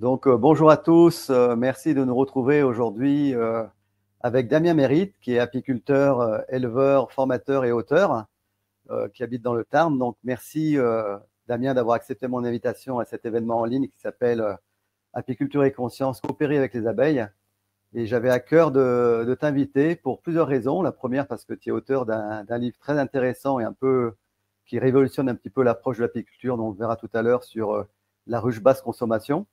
Bonjour à tous, merci de nous retrouver aujourd'hui avec Damien Mérite, qui est apiculteur, éleveur, formateur et auteur, qui habite dans le Tarn. Donc, merci Damien d'avoir accepté mon invitation à cet événement en ligne qui s'appelle Apiculture et conscience, coopérer avec les abeilles. Et j'avais à cœur de t'inviter pour plusieurs raisons. La première, parce que tu es auteur d'un livre très intéressant et qui révolutionne un petit peu l'approche de l'apiculture, dont on verra tout à l'heure sur la ruche basse consommation.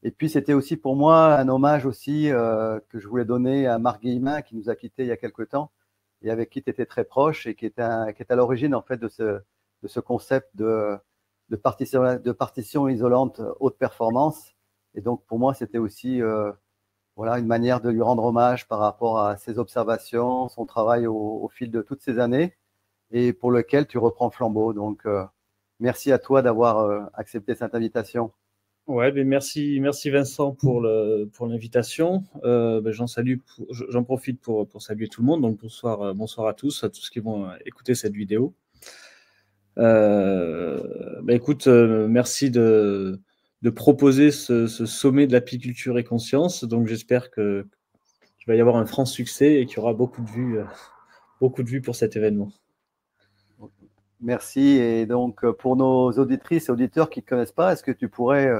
Et puis, c'était aussi pour moi un hommage aussi que je voulais donner à Marc Guillemin, qui nous a quittés il y a quelque temps et avec qui tu étais très proche et qui est à l'origine en fait de ce concept de partition isolante haute performance. Et donc, pour moi, c'était aussi une manière de lui rendre hommage par rapport à ses observations, son travail au fil de toutes ces années et pour lequel tu reprends le flambeau. Donc, merci à toi d'avoir accepté cette invitation. Ouais, ben merci Vincent pour l'invitation. J'en profite pour saluer tout le monde. Donc bonsoir à tous qui vont écouter cette vidéo. Écoute, merci de proposer ce sommet de l'apiculture et conscience. Donc j'espère qu'il va y avoir un franc succès et qu'il y aura beaucoup de vues pour cet événement. Merci. Et donc pour nos auditrices et auditeurs qui ne te connaissent pas, est-ce que tu pourrais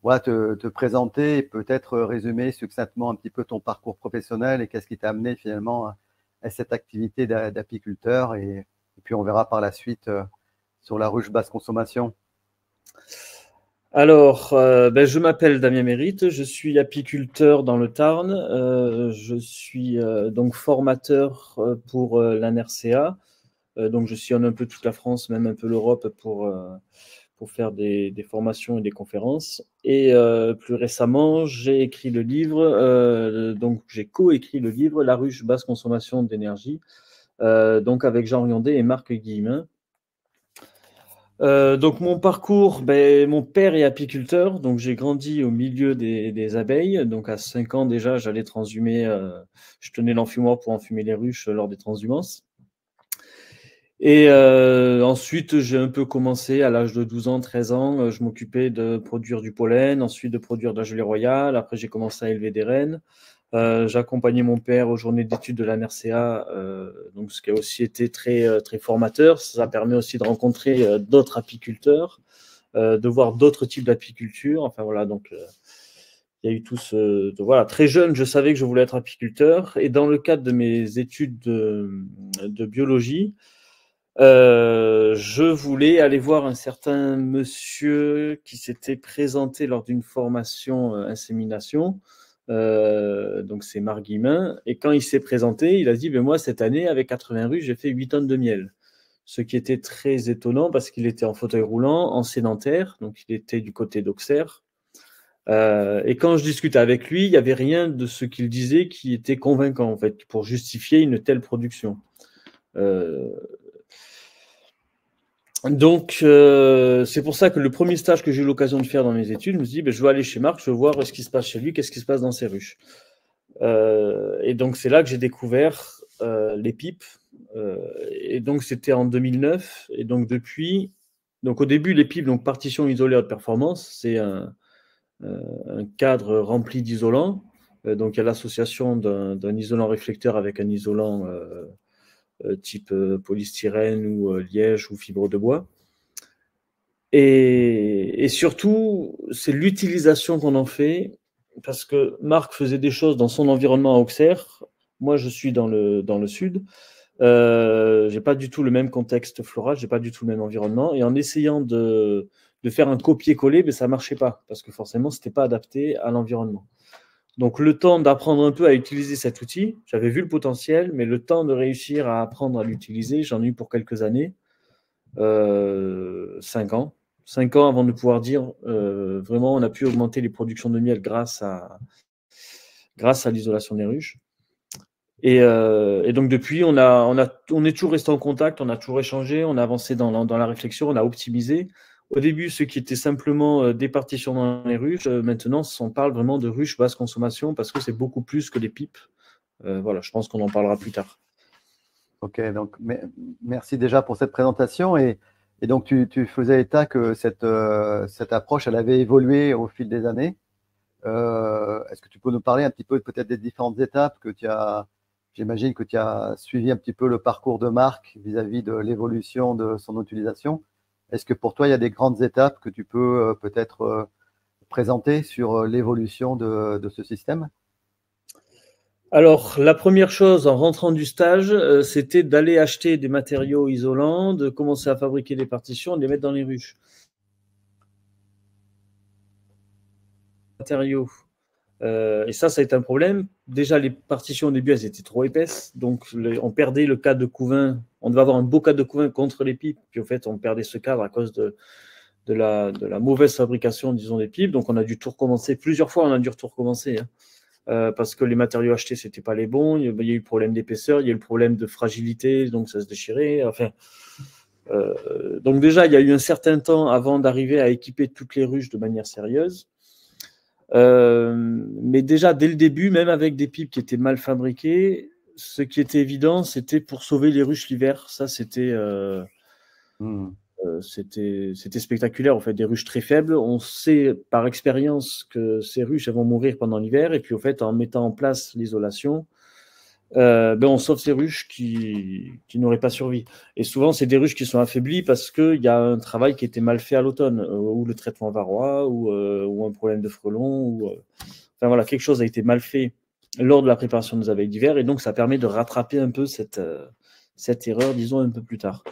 te présenter et peut-être résumer succinctement un petit peu ton parcours professionnel et qu'est-ce qui t'a amené finalement à cette activité d'apiculteur et puis on verra par la suite sur la ruche basse consommation. Alors, je m'appelle Damien Mérite, je suis apiculteur dans le Tarn, je suis donc formateur pour l'ANRCA, donc je sillonne un peu toute la France, même un peu l'Europe pour faire des formations et des conférences. Et plus récemment, j'ai écrit le livre, donc j'ai co-écrit le livre La ruche basse consommation d'énergie, donc avec Jean Riondé et Marc Guillemin. Donc mon parcours, mon père est apiculteur, donc j'ai grandi au milieu des abeilles. Donc à 5 ans déjà, j'allais transhumer, je tenais l'enfumoir pour enfumer les ruches lors des transhumances. Et ensuite, j'ai un peu commencé à l'âge de 12 ans, 13 ans. Je m'occupais de produire du pollen, ensuite de produire de la gelée royale. Après, j'ai commencé à élever des rennes. J'accompagnais mon père aux journées d'études de l'ANRCA, donc ce qui a aussi été très, très formateur. Ça permet aussi de rencontrer d'autres apiculteurs, de voir d'autres types d'apiculture. Enfin voilà, donc il y a eu tout ce... Voilà, très jeune, je savais que je voulais être apiculteur. Et dans le cadre de mes études de biologie, je voulais aller voir un certain monsieur qui s'était présenté lors d'une formation insémination. Donc c'est Marc Guillemin. Et quand il s'est présenté, il a dit moi cette année avec 80 ruches, j'ai fait 8 tonnes de miel. Ce qui était très étonnant parce qu'il était en fauteuil roulant, en sédentaire, donc il était du côté d'Auxerre. Et quand je discutais avec lui, il n'y avait rien de ce qu'il disait qui était convaincant en fait pour justifier une telle production. Donc, c'est pour ça que le premier stage que j'ai eu l'occasion de faire dans mes études, je me suis dit, je vais aller chez Marc, je veux voir ce qui se passe chez lui, qu'est-ce qui se passe dans ses ruches. Et donc, c'est là que j'ai découvert les pipes. Et donc, c'était en 2009. Et donc, depuis... Donc, au début, les pipes, donc partition isolée haute performance, c'est un cadre rempli d'isolants. Donc, il y a l'association d'un isolant réflecteur avec un isolant... type polystyrène ou liège ou fibre de bois. Et surtout, c'est l'utilisation qu'on en fait, parce que Marc faisait des choses dans son environnement à Auxerre. Moi, je suis dans le sud. J'ai pas du tout le même contexte floral, j'ai pas du tout le même environnement. Et en essayant de faire un copier-coller, ça marchait pas, parce que forcément, c'était pas adapté à l'environnement. Donc, le temps d'apprendre un peu à utiliser cet outil, j'avais vu le potentiel, mais le temps de réussir à apprendre à l'utiliser, j'en ai eu pour quelques années, 5 ans. 5 ans avant de pouvoir dire vraiment, on a pu augmenter les productions de miel grâce à l'isolation des ruches. Et donc, depuis, on est toujours resté en contact, on a toujours échangé, on a avancé dans la réflexion, on a optimisé. Au début, ce qui était simplement des partitions dans les ruches, maintenant, on parle vraiment de ruches basse consommation parce que c'est beaucoup plus que les pipes. Voilà, je pense qu'on en parlera plus tard. Ok, donc merci déjà pour cette présentation. Et donc, tu faisais état que cette approche, elle avait évolué au fil des années. Est-ce que tu peux nous parler un petit peu peut-être des différentes étapes que tu as? J'imagine que tu as suivi un petit peu le parcours de Marc vis-à-vis de l'évolution de son utilisation. Est-ce que pour toi, il y a des grandes étapes que tu peux peut-être présenter sur l'évolution de ce système? Alors, la première chose en rentrant du stage, c'était d'aller acheter des matériaux isolants, de commencer à fabriquer des partitions, de les mettre dans les ruches. Matériaux. Et ça a été un problème. Déjà, les partitions au début, elles étaient trop épaisses. Donc, on perdait le cadre de couvain. On devait avoir un beau cadre de couvain contre les pipes. Puis, au fait, on perdait ce cadre à cause de la mauvaise fabrication, disons, des pipes. Donc, on a dû tout recommencer. Plusieurs fois, on a dû tout recommencer. Parce que les matériaux achetés, c'était pas les bons. Il y a eu le problème d'épaisseur, il y a eu le problème de fragilité, donc ça se déchirait. Enfin, donc déjà, il y a eu un certain temps avant d'arriver à équiper toutes les ruches de manière sérieuse. Mais déjà, dès le début, même avec des pipes qui étaient mal fabriquées, ce qui était évident, c'était pour sauver les ruches l'hiver. Ça, c'était spectaculaire, en fait, des ruches très faibles. On sait par expérience que ces ruches elles vont mourir pendant l'hiver, et puis au fait, en mettant en place l'isolation, on sauve ces ruches qui n'auraient pas survécu. Et souvent, c'est des ruches qui sont affaiblies parce qu'il y a un travail qui était mal fait à l'automne, ou le traitement varroa, ou un problème de frelons, enfin voilà, quelque chose a été mal fait lors de la préparation des abeilles d'hiver, et donc ça permet de rattraper un peu cette erreur, disons, un peu plus tard.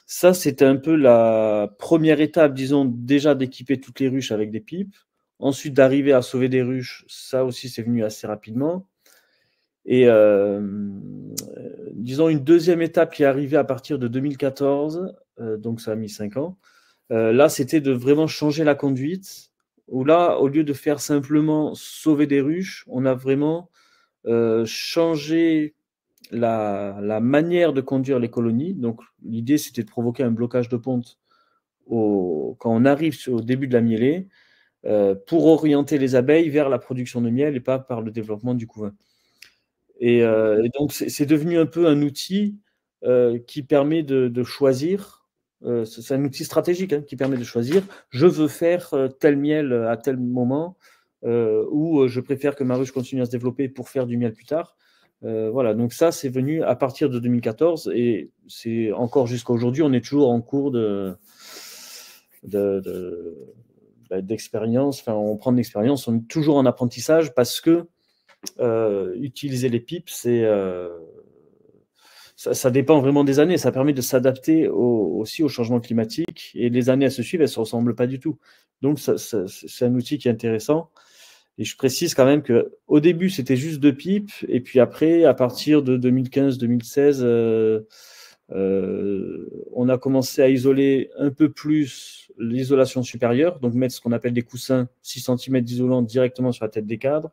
Ça, c'était un peu la première étape, disons, déjà d'équiper toutes les ruches avec des pipes. Ensuite, d'arriver à sauver des ruches, ça aussi, c'est venu assez rapidement. Et disons, une deuxième étape qui est arrivée à partir de 2014, donc ça a mis 5 ans. Là, c'était de vraiment changer la conduite, où là, au lieu de faire simplement sauver des ruches, on a vraiment changé la manière de conduire les colonies. Donc, l'idée, c'était de provoquer un blocage de ponte quand on arrive au début de la mielée, pour orienter les abeilles vers la production de miel et pas par le développement du couvain. Et donc, c'est devenu un peu un outil qui permet de choisir. C'est un outil stratégique qui permet de choisir. Je veux faire tel miel à tel moment, ou je préfère que ma ruche continue à se développer pour faire du miel plus tard. Voilà, donc ça, c'est venu à partir de 2014, et c'est encore jusqu'à aujourd'hui, on est toujours en cours d'expérience. Enfin, on prend de l'expérience, on est toujours en apprentissage, parce que utiliser les pipes, ça dépend vraiment des années. Ça permet de s'adapter aussi au changement climatique, et les années à se suivre, elles ne se ressemblent pas du tout. Donc, c'est un outil qui est intéressant. Et je précise quand même qu'au début, c'était juste 2 pipes. Et puis après, à partir de 2015-2016, on a commencé à isoler un peu plus l'isolation supérieure. Donc, mettre ce qu'on appelle des coussins 6 cm d'isolant directement sur la tête des cadres.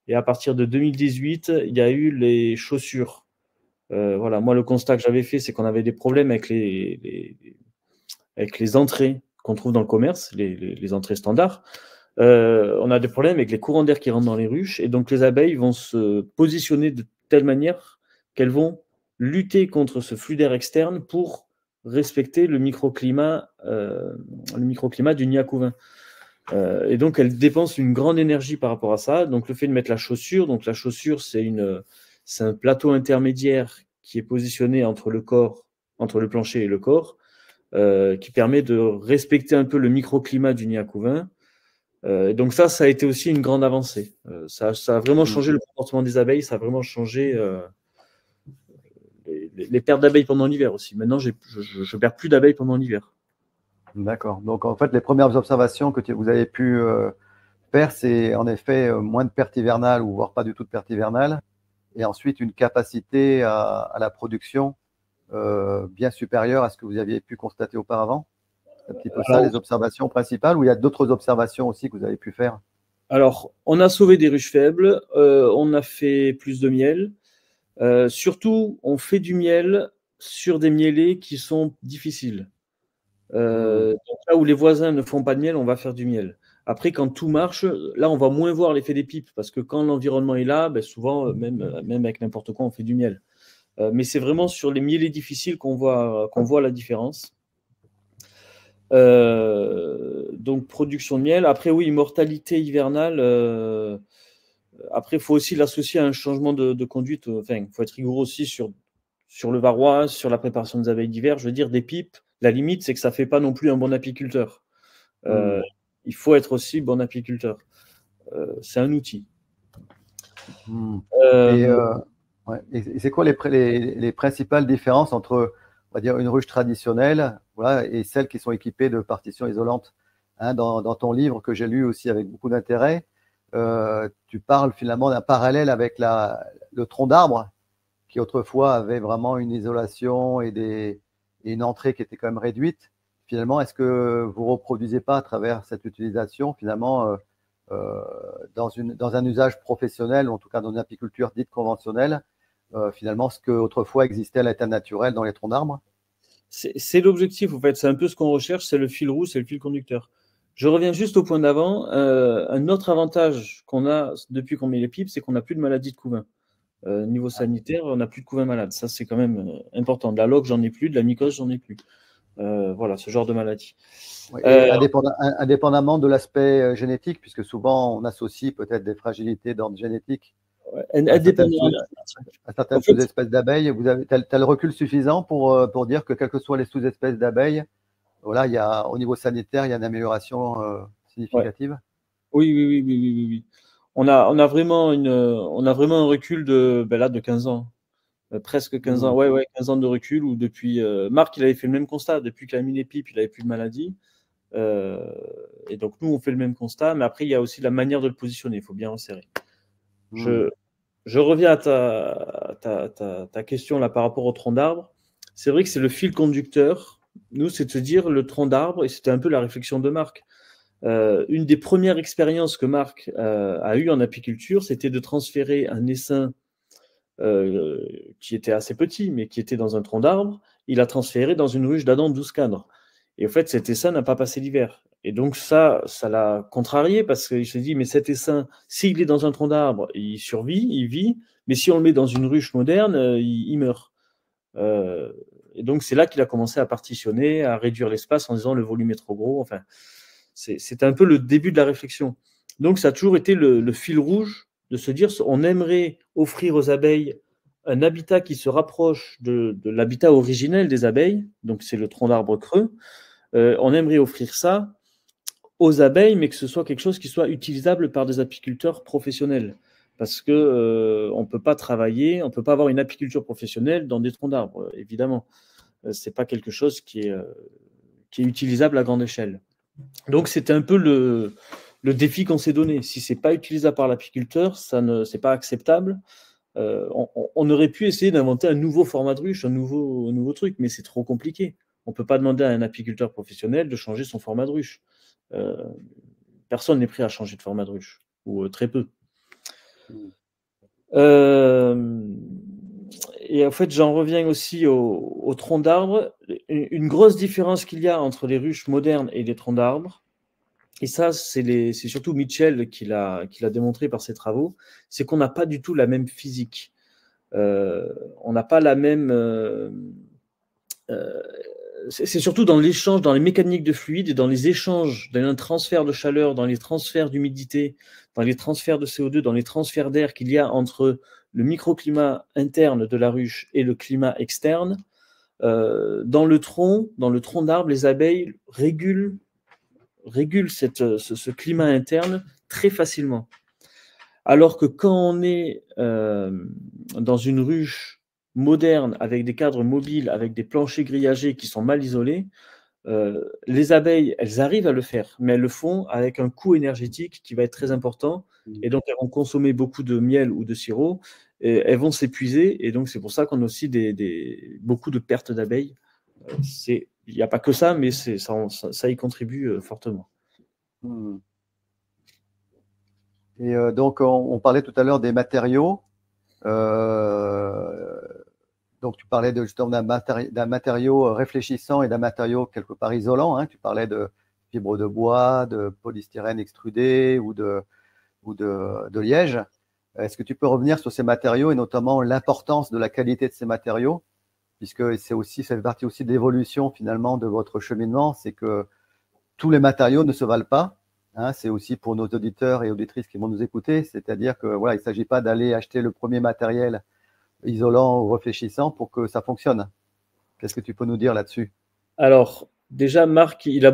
Et à partir de 2018, il y a eu les chaussures. Voilà, moi, le constat que j'avais fait, c'est qu'on avait des problèmes avec les entrées qu'on trouve dans le commerce, les entrées standards. On a des problèmes avec les courants d'air qui rentrent dans les ruches, et donc les abeilles vont se positionner de telle manière qu'elles vont lutter contre ce flux d'air externe pour respecter le microclimat du nid à couvain. Et donc, elles dépensent une grande énergie par rapport à ça. Donc, le fait de mettre la chaussure, c'est un plateau intermédiaire qui est positionné entre le plancher et le corps, qui permet de respecter un peu le microclimat du nid à couvain. Donc ça a été aussi une grande avancée. Ça a vraiment changé le comportement des abeilles, ça a vraiment changé les pertes d'abeilles pendant l'hiver aussi. Maintenant, je ne perds plus d'abeilles pendant l'hiver. D'accord. Donc, en fait, les premières observations que vous avez pu faire, c'est en effet moins de pertes hivernales, ou voire pas du tout de pertes hivernales, et ensuite une capacité à la production bien supérieure à ce que vous aviez pu constater auparavant. C'est un petit peu ça, les observations principales, ou il y a d'autres observations aussi que vous avez pu faire? Alors, on a sauvé des ruches faibles, on a fait plus de miel. Surtout, on fait du miel sur des mielés qui sont difficiles. Donc là où les voisins ne font pas de miel, on va faire du miel. Après, quand tout marche, là, on va moins voir l'effet des pipes, parce que quand l'environnement est là, souvent, même avec n'importe quoi, on fait du miel. Mais c'est vraiment sur les mielés difficiles qu'on voit la différence. Donc, production de miel. Après, oui, mortalité hivernale. Après, il faut aussi l'associer à un changement de conduite. Enfin, il faut être rigoureux aussi sur le varroa, sur la préparation des abeilles d'hiver. Je veux dire, des pipes, la limite, c'est que ça ne fait pas non plus un bon apiculteur. Il faut être aussi bon apiculteur. C'est un outil. Et, ouais. Et c'est quoi les principales différences entre, on va dire, une ruche traditionnelle, voilà, et celles qui sont équipées de partitions isolantes, hein, dans ton livre que j'ai lu aussi avec beaucoup d'intérêt, tu parles finalement d'un parallèle avec le tronc d'arbre qui autrefois avait vraiment une isolation et une entrée qui était quand même réduite. Finalement, est-ce que vous ne reproduisez pas à travers cette utilisation, finalement, dans un usage professionnel, ou en tout cas dans une apiculture dite conventionnelle, finalement, ce que autrefois existait à l'état naturel dans les troncs d'arbres? C'est l'objectif, en fait. C'est un peu ce qu'on recherche, c'est le fil rouge, c'est le fil conducteur. Je reviens juste au point d'avant. Un autre avantage qu'on a depuis qu'on met les pipes, c'est qu'on n'a plus de maladie de couvain. Niveau sanitaire, on n'a plus de couvain malade. Ça, c'est quand même important. De la loque, j'en ai plus. De la mycose, j'en ai plus. Voilà, ce genre de maladie. Oui, indépendamment de l'aspect génétique, puisque souvent on associe peut-être des fragilités d'ordre génétique à certaines sous-espèces d'abeilles. Tu as le recul suffisant pour dire que quelles que soient les sous-espèces d'abeilles, voilà, au niveau sanitaire, il y a une amélioration significative. Oui. On a vraiment un recul de 15 ans. Presque 15 ans. Ouais, 15 ans de recul. Où depuis, Marc, il avait fait le même constat. Depuis qu'il a mis les pipes, il n'avait plus de maladie. Et donc, nous, on fait le même constat. Mais après, il y a aussi la manière de le positionner. Il faut bien resserrer. Je reviens à ta question là par rapport au tronc d'arbre. C'est vrai que c'est le fil conducteur. Nous, c'est de se dire le tronc d'arbre, et c'était un peu la réflexion de Marc. Une des premières expériences que Marc a eues en apiculture, c'était de transférer un essaim qui était assez petit, mais qui était dans un tronc d'arbre. Il a transféré dans une ruche d'Adam 12 cadres. Et en fait, cet essaim n'a pas passé l'hiver. Et donc ça l'a contrarié parce qu'il s'est dit, mais cet essaim, s'il est dans un tronc d'arbre, il survit, il vit, mais si on le met dans une ruche moderne, il meurt. Et donc c'est là qu'il a commencé à partitionner, à réduire l'espace en disant le volume est trop gros. Enfin, c'est un peu le début de la réflexion. Donc ça a toujours été le fil rouge de se dire, on aimerait offrir aux abeilles un habitat qui se rapproche de l'habitat originel des abeilles, donc c'est le tronc d'arbre creux. On aimerait offrir ça aux abeilles, mais que ce soit quelque chose qui soit utilisable par des apiculteurs professionnels. Parce que on ne peut pas travailler, on ne peut pas avoir une apiculture professionnelle dans des troncs d'arbres, évidemment. Ce n'est pas quelque chose qui est utilisable à grande échelle. Donc, c'était un peu le défi qu'on s'est donné. Si ce n'est pas utilisable par l'apiculteur, ce n'est pas acceptable. On aurait pu essayer d'inventer un nouveau format de ruche, un nouveau truc, mais c'est trop compliqué. On ne peut pas demander à un apiculteur professionnel de changer son format de ruche. Personne n'est prêt à changer de format de ruche, ou très peu. Et en fait, j'en reviens aussi au tronc d'arbre. Une grosse différence qu'il y a entre les ruches modernes et les troncs d'arbres, et ça, c'est surtout Mitchell qui l'a démontré par ses travaux, c'est qu'on n'a pas du tout la même physique. On n'a pas la même... c'est surtout dans l'échange, dans les mécaniques de fluide et dans les échanges, dans un transfert de chaleur, dans les transferts d'humidité, dans les transferts de CO2, dans les transferts d'air qu'il y a entre le microclimat interne de la ruche et le climat externe. Dans le tronc d'arbre, les abeilles régulent ce climat interne très facilement. Alors que quand on est dans une ruche moderne, avec des cadres mobiles, avec des planchers grillagés qui sont mal isolés, les abeilles, elles arrivent à le faire, mais elles le font avec un coût énergétique qui va être très important, et donc elles vont consommer beaucoup de miel ou de sirop, et elles vont s'épuiser, et donc c'est pour ça qu'on a aussi beaucoup de pertes d'abeilles. Il n'y a pas que ça, mais ça y contribue fortement. Et donc, on parlait tout à l'heure des matériaux. Donc, tu parlais justement d'un matériau réfléchissant et d'un matériau quelque part isolant, hein. Tu parlais de fibres de bois, de polystyrène extrudé ou de liège. Est-ce que tu peux revenir sur ces matériaux et notamment l'importance de la qualité de ces matériaux puisque c'est aussi, ça fait partie aussi de l'évolution finalement de votre cheminement, c'est que tous les matériaux ne se valent pas. Hein, c'est aussi pour nos auditeurs et auditrices qui vont nous écouter, c'est-à-dire que voilà, il ne s'agit pas d'aller acheter le premier matériel isolant ou réfléchissant pour que ça fonctionne. Qu'est-ce que tu peux nous dire là-dessus? Alors, déjà, Marc, il a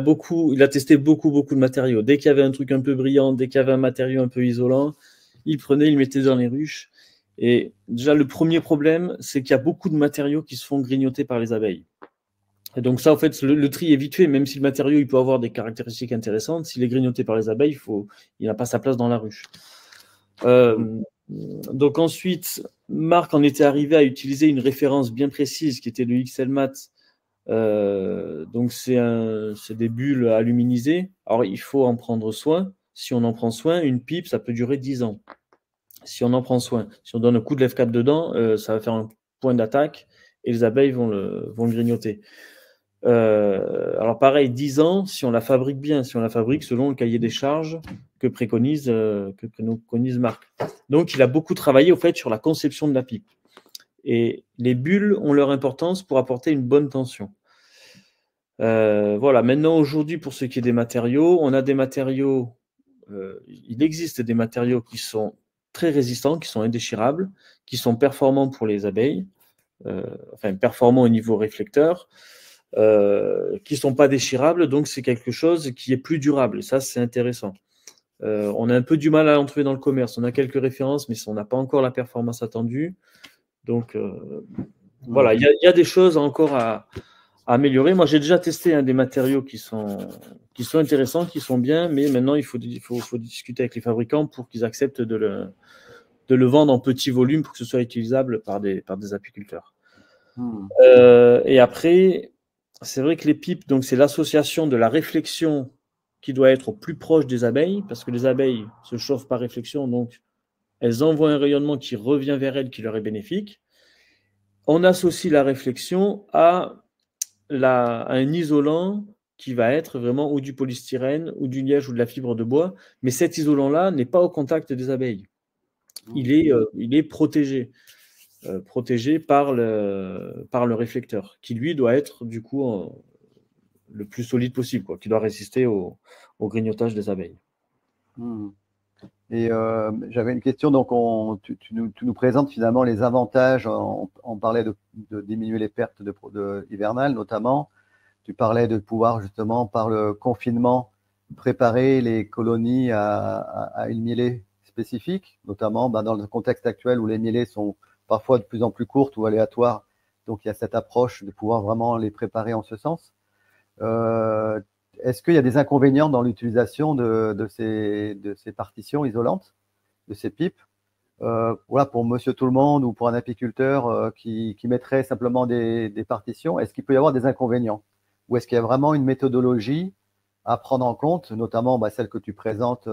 testé beaucoup de matériaux. Dès qu'il y avait un truc un peu brillant, dès qu'il y avait un matériau un peu isolant, il prenait, il mettait dans les ruches. Et déjà, le premier problème, c'est qu'il y a beaucoup de matériaux qui se font grignoter par les abeilles. Et donc ça, en fait, le tri est vite fait, même si le matériau il peut avoir des caractéristiques intéressantes, s'il est grignoté par les abeilles, il n'a pas sa place dans la ruche. Donc ensuite, Marc en était arrivé à utiliser une référence bien précise qui était le XLMAT. Donc c'est des bulles aluminisées. Alors il faut en prendre soin. Si on en prend soin, une pipe, ça peut durer 10 ans. Si on en prend soin, si on donne un coup de F4 dedans, ça va faire un point d'attaque et les abeilles vont le grignoter. Alors pareil, 10 ans, si on la fabrique bien, si on la fabrique selon le cahier des charges que préconise Marc. Donc il a beaucoup travaillé au fait sur la conception de la pipe. Et les bulles ont leur importance pour apporter une bonne tension. Voilà, maintenant aujourd'hui pour ce qui est des matériaux, on a des matériaux, il existe des matériaux qui sont très résistants, qui sont indéchirables, qui sont performants pour les abeilles, enfin performants au niveau réflecteur, qui ne sont pas déchirables, donc c'est quelque chose qui est plus durable, et ça c'est intéressant. On a un peu du mal à en trouver dans le commerce, on a quelques références, mais on n'a pas encore la performance attendue, donc voilà, il y a des choses encore à améliorer. Moi j'ai déjà testé des matériaux qui sont intéressants, qui sont bien, mais maintenant il faut discuter avec les fabricants pour qu'ils acceptent de le vendre en petit volume pour que ce soit utilisable par des apiculteurs. Et après, c'est vrai que les pipes, donc c'est l'association de la réflexion qui doit être au plus proche des abeilles, parce que les abeilles se chauffent par réflexion, donc elles envoient un rayonnement qui revient vers elles, qui leur est bénéfique. On associe la réflexion à un isolant qui va être vraiment ou du polystyrène, ou du liège, ou de la fibre de bois, mais cet isolant-là n'est pas au contact des abeilles. Il est protégé. Protégé par le réflecteur, qui lui doit être du coup le plus solide possible, qui doit résister au grignotage des abeilles. Et j'avais une question, donc tu nous présentes finalement les avantages, on parlait de diminuer les pertes hivernales notamment, tu parlais de pouvoir justement par le confinement préparer les colonies à une mielée spécifique, notamment dans le contexte actuel où les mielées sont parfois de plus en plus courtes ou aléatoires. Donc, il y a cette approche de pouvoir vraiment les préparer en ce sens. Est-ce qu'il y a des inconvénients dans l'utilisation de ces partitions isolantes, de ces pipes? Voilà, pour monsieur tout le monde ou pour un apiculteur qui mettrait simplement des partitions, est-ce qu'il peut y avoir des inconvénients? Ou est-ce qu'il y a vraiment une méthodologie à prendre en compte, notamment celle que tu présentes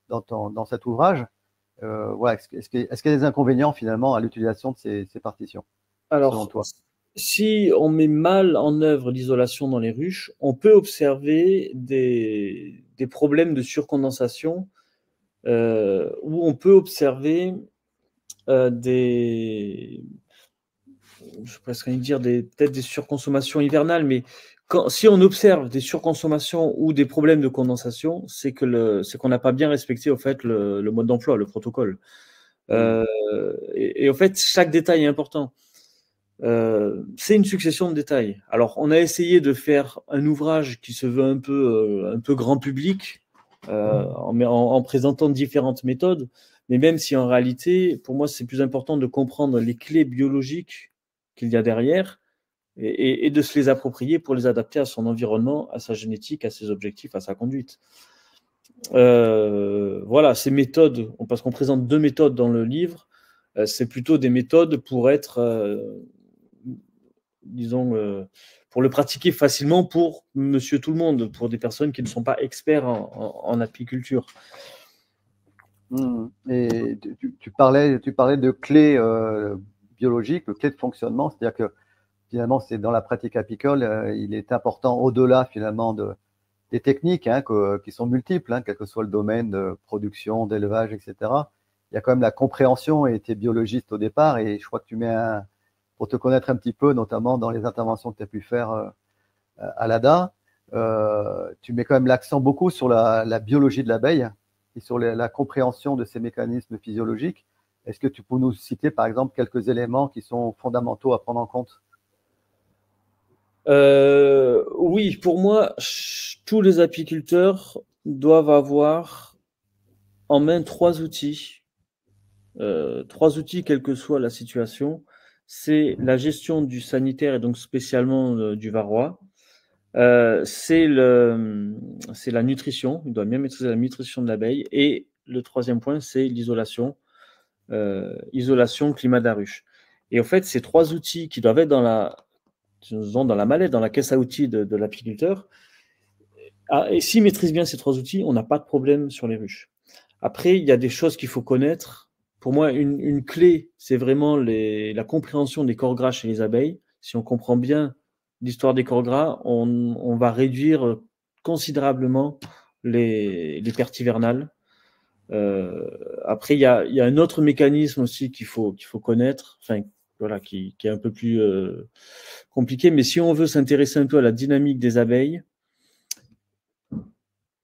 dans cet ouvrage? Voilà, est-ce qu'il y a des inconvénients finalement à l'utilisation de ces partitions, selon toi? Si on met mal en œuvre l'isolation dans les ruches, on peut observer des problèmes de surcondensation, où on peut observer je pourrais dire peut-être des surconsommations hivernales, mais si on observe des surconsommations ou des problèmes de condensation, c'est qu'on n'a pas bien respecté au fait le mode d'emploi, le protocole. Et en fait, chaque détail est important. C'est une succession de détails. Alors, on a essayé de faire un ouvrage qui se veut un peu grand public, en présentant différentes méthodes, mais même si en réalité, pour moi, c'est plus important de comprendre les clés biologiques qu'il y a derrière et de se les approprier pour les adapter à son environnement, à sa génétique, à ses objectifs, à sa conduite. Voilà, ces méthodes, parce qu'on présente 2 méthodes dans le livre, c'est plutôt des méthodes pour être, disons, pour le pratiquer facilement pour monsieur tout le monde, pour des personnes qui ne sont pas experts en apiculture. Et tu parlais de clés biologiques, de clés de fonctionnement, c'est-à-dire que finalement, c'est dans la pratique apicole, il est important, au-delà finalement des techniques qui sont multiples, quel que soit le domaine de production, d'élevage, etc. Il y a quand même la compréhension, et tu es biologiste au départ, et je crois que tu mets pour te connaître un petit peu, notamment dans les interventions que tu as pu faire à l'ADA. Tu mets quand même l'accent beaucoup sur la biologie de l'abeille et sur la compréhension de ces mécanismes physiologiques. Est-ce que tu peux nous citer, par exemple, quelques éléments qui sont fondamentaux à prendre en compte? Oui, pour moi, tous les apiculteurs doivent avoir en main trois outils, quelle que soit la situation. C'est la gestion du sanitaire et donc spécialement du varroa. C'est la nutrition. Il doit bien maîtriser la nutrition de l'abeille. Et le troisième point, c'est l'isolation. Isolation, climat de la ruche. Et en fait, ces trois outils qui doivent être dans la mallette, dans la caisse à outils de l'apiculteur, et s'il maîtrise bien ces trois outils, on n'a pas de problème sur les ruches. Après, il y a des choses qu'il faut connaître. Pour moi, une clé, c'est vraiment la compréhension des corps gras chez les abeilles. Si on comprend bien l'histoire des corps gras, on va réduire considérablement les pertes hivernales. Après, il y a un autre mécanisme aussi qu'il faut connaître, enfin, voilà, qui est un peu plus compliqué. Mais si on veut s'intéresser un peu à la dynamique des abeilles,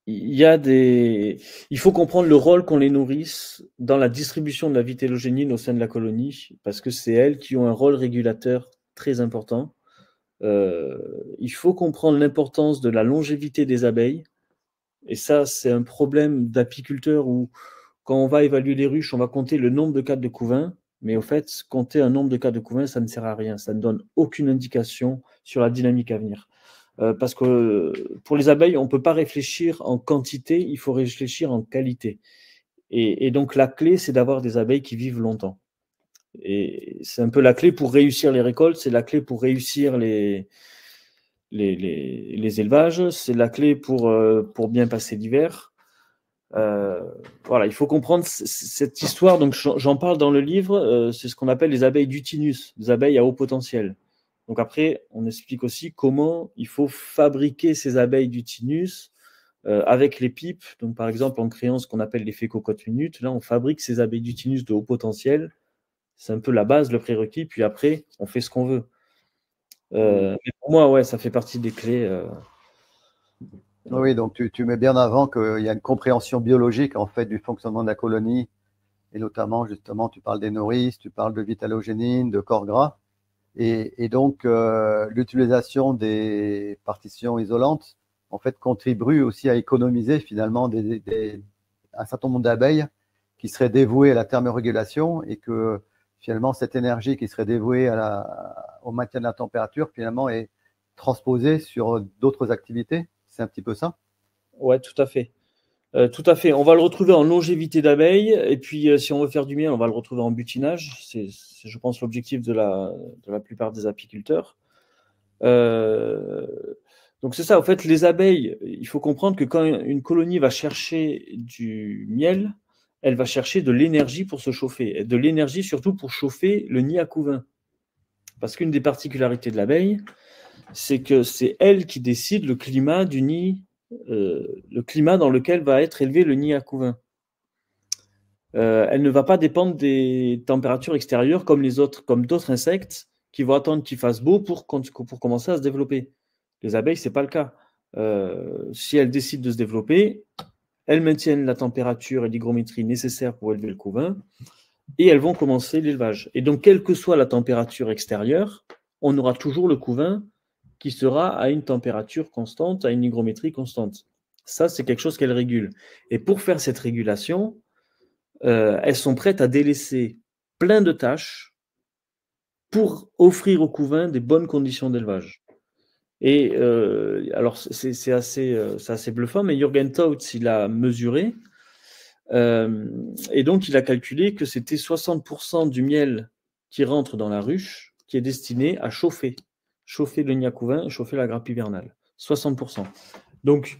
il faut comprendre le rôle qu'ont les nourrices dans la distribution de la vitellogénine au sein de la colonie, parce que c'est elles qui ont un rôle régulateur très important. Il faut comprendre l'importance de la longévité des abeilles. Et ça, c'est un problème d'apiculteur où, quand on va évaluer les ruches, on va compter le nombre de cadres de couvain. Mais au fait, compter un nombre de cadres de couvain, ça ne sert à rien. Ça ne donne aucune indication sur la dynamique à venir. Parce que pour les abeilles, on ne peut pas réfléchir en quantité, il faut réfléchir en qualité. Et donc, la clé, c'est d'avoir des abeilles qui vivent longtemps. Et c'est un peu la clé pour réussir les récoltes, c'est la clé pour réussir les élevages, c'est la clé pour bien passer l'hiver. Voilà, il faut comprendre cette histoire. Donc, j'en parle dans le livre. C'est ce qu'on appelle les abeilles d'Utinus, des abeilles à haut potentiel. Donc après, on explique aussi comment il faut fabriquer ces abeilles d'Utinus avec les pipes. Donc par exemple, en créant ce qu'on appelle l'effet cocotte minute, là, on fabrique ces abeilles d'Utinus de haut potentiel. C'est un peu la base, le prérequis. Puis après, on fait ce qu'on veut. Mais pour moi, ouais, ça fait partie des clés. Oui, donc tu mets bien avant qu'il y a une compréhension biologique en fait du fonctionnement de la colonie, et notamment justement tu parles des nourrices, tu parles de vitellogénine, de corps gras, et donc l'utilisation des partitions isolantes en fait contribue aussi à économiser finalement un certain nombre d'abeilles qui seraient dévouées à la thermorégulation, et que finalement cette énergie qui serait dévouée au maintien de la température finalement est transposée sur d'autres activités. C'est un petit peu ça? Ouais, tout à fait. Tout à fait. On va le retrouver en longévité d'abeilles. Et puis, si on veut faire du miel, on va le retrouver en butinage. C'est je pense, l'objectif de la plupart des apiculteurs. Donc, c'est ça. En fait, les abeilles, il faut comprendre que quand une colonie va chercher du miel, elle va chercher de l'énergie pour se chauffer. Et de l'énergie surtout pour chauffer le nid à couvain. Parce qu'une des particularités de l'abeille, c'est que c'est elle qui décide le climat du nid, le climat dans lequel va être élevé le nid à couvain. Elle ne va pas dépendre des températures extérieures comme d'autres insectes qui vont attendre qu'il fasse beau pour commencer à se développer. Les abeilles, ce n'est pas le cas. Si elles décident de se développer, elles maintiennent la température et l'hygrométrie nécessaires pour élever le couvain, et elles vont commencer l'élevage. Et donc, quelle que soit la température extérieure, on aura toujours le couvain qui sera à une température constante, à une hygrométrie constante. Ça, c'est quelque chose qu'elles régulent. Et pour faire cette régulation, elles sont prêtes à délaisser plein de tâches pour offrir au couvain des bonnes conditions d'élevage. Et alors, c'est assez bluffant, mais Jürgen Tautz, il a mesuré, et donc il a calculé que c'était 60% du miel qui rentre dans la ruche qui est destiné à chauffer le nid à couvain et chauffer la grappe hivernale. 60%. Donc,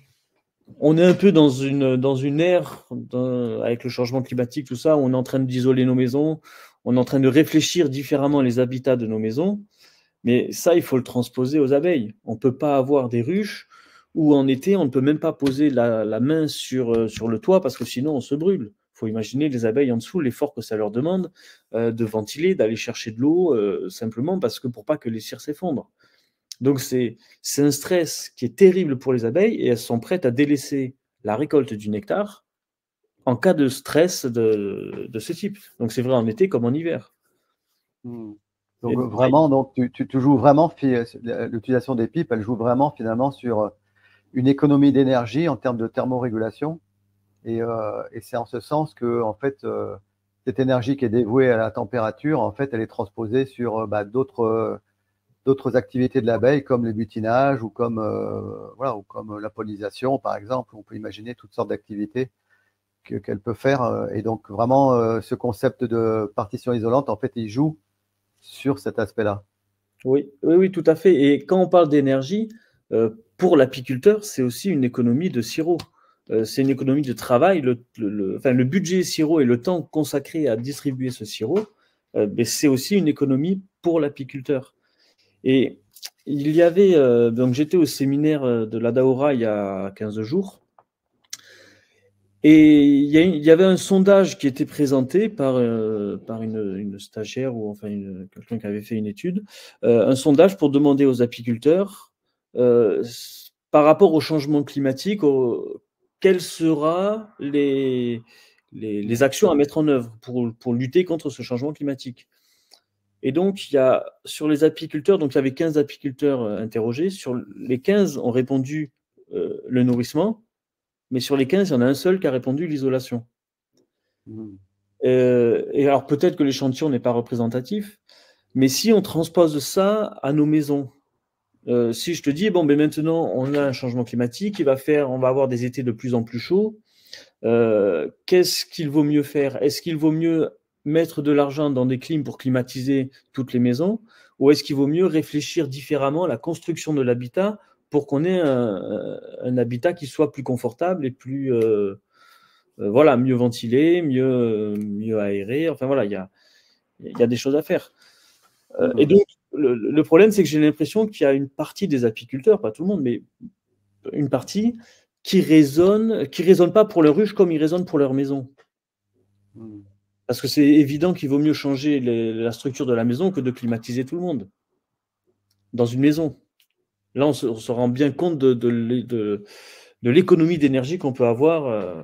on est un peu dans une ère, avec le changement climatique, tout ça, où on est en train d'isoler nos maisons, on est en train de réfléchir différemment les habitats de nos maisons, mais ça, il faut le transposer aux abeilles. On ne peut pas avoir des ruches où en été, on ne peut même pas poser la main sur le toit parce que sinon, on se brûle. faut imaginer les abeilles en dessous, l'effort que ça leur demande de ventiler, d'aller chercher de l'eau, simplement parce que pour pas que les cires s'effondrent. Donc c'est un stress qui est terrible pour les abeilles et elles sont prêtes à délaisser la récolte du nectar en cas de stress de ce type. Donc c'est vrai en été comme en hiver. Donc vraiment, donc tu joues vraiment, l'utilisation des pipes, elle joue vraiment finalement sur une économie d'énergie en termes de thermorégulation. Et c'est en ce sens que en fait, cette énergie qui est dévouée à la température, en fait, elle est transposée sur d'autres activités de l'abeille, comme le butinage ou comme, voilà, ou comme la pollinisation, par exemple. On peut imaginer toutes sortes d'activités qu'elle peut faire. Et donc, vraiment, ce concept de partition isolante, en fait, il joue sur cet aspect-là. Oui, oui, oui, tout à fait. Et quand on parle d'énergie, pour l'apiculteur, c'est aussi une économie de sirop. C'est une économie de travail. Le budget sirop et le temps consacré à distribuer ce sirop, c'est aussi une économie pour l'apiculteur. Et il y avait, donc j'étais au séminaire de l'Adaora il y a 15 jours. Et il y avait un sondage qui était présenté par une stagiaire ou enfin quelqu'un qui avait fait une étude, un sondage pour demander aux apiculteurs, par rapport au changement climatique, quelles seront les actions à mettre en œuvre pour lutter contre ce changement climatique. Et donc, sur les apiculteurs, donc il y avait 15 apiculteurs interrogés, sur les 15 ont répondu le nourrissement. Mais sur les 15, il y en a un seul qui a répondu l'isolation. Et alors peut-être que l'échantillon n'est pas représentatif, mais si on transpose ça à nos maisons, si je te dis, bon, ben maintenant on a un changement climatique, on va avoir des étés de plus en plus chauds, qu'est-ce qu'il vaut mieux faire? Est-ce qu'il vaut mieux mettre de l'argent dans des clims pour climatiser toutes les maisons, ou est-ce qu'il vaut mieux réfléchir différemment à la construction de l'habitat pour qu'on ait un habitat qui soit plus confortable et plus voilà, mieux ventilé, mieux aéré. Enfin voilà, il y a des choses à faire. Et donc le problème, c'est que j'ai l'impression qu'il y a une partie des apiculteurs, pas tout le monde, mais une partie qui raisonne pas pour leur ruche comme ils raisonnent pour leur maison. Parce que c'est évident qu'il vaut mieux changer la structure de la maison que de climatiser tout le monde dans une maison. Là, on se rend bien compte de l'économie d'énergie qu'on peut avoir,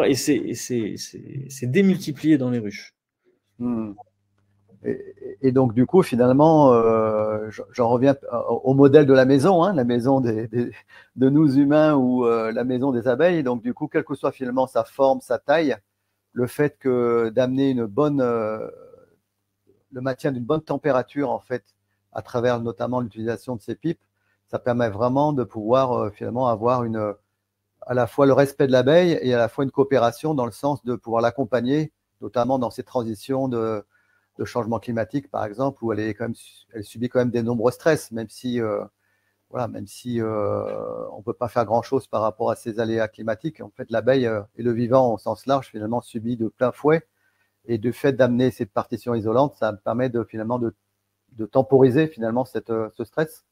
et c'est démultiplié dans les ruches. Et donc, du coup, finalement, j'en reviens au modèle de la maison, hein, la maison de nous humains ou la maison des abeilles. Donc, du coup, quelle que soit finalement sa forme, sa taille, le fait d'amener le maintien d'une bonne température, en fait, à travers notamment l'utilisation de ces pipes, ça permet vraiment de pouvoir finalement avoir à la fois le respect de l'abeille et à la fois une coopération dans le sens de pouvoir l'accompagner, notamment dans ces transitions de changement climatique, par exemple, où elle subit quand même des nombreux stress, même si on ne peut pas faire grand-chose par rapport à ces aléas climatiques. En fait, l'abeille et le vivant au sens large, finalement, subit de plein fouet. Et du fait d'amener cette partition isolante, ça me permet finalement de temporiser finalement ce stress.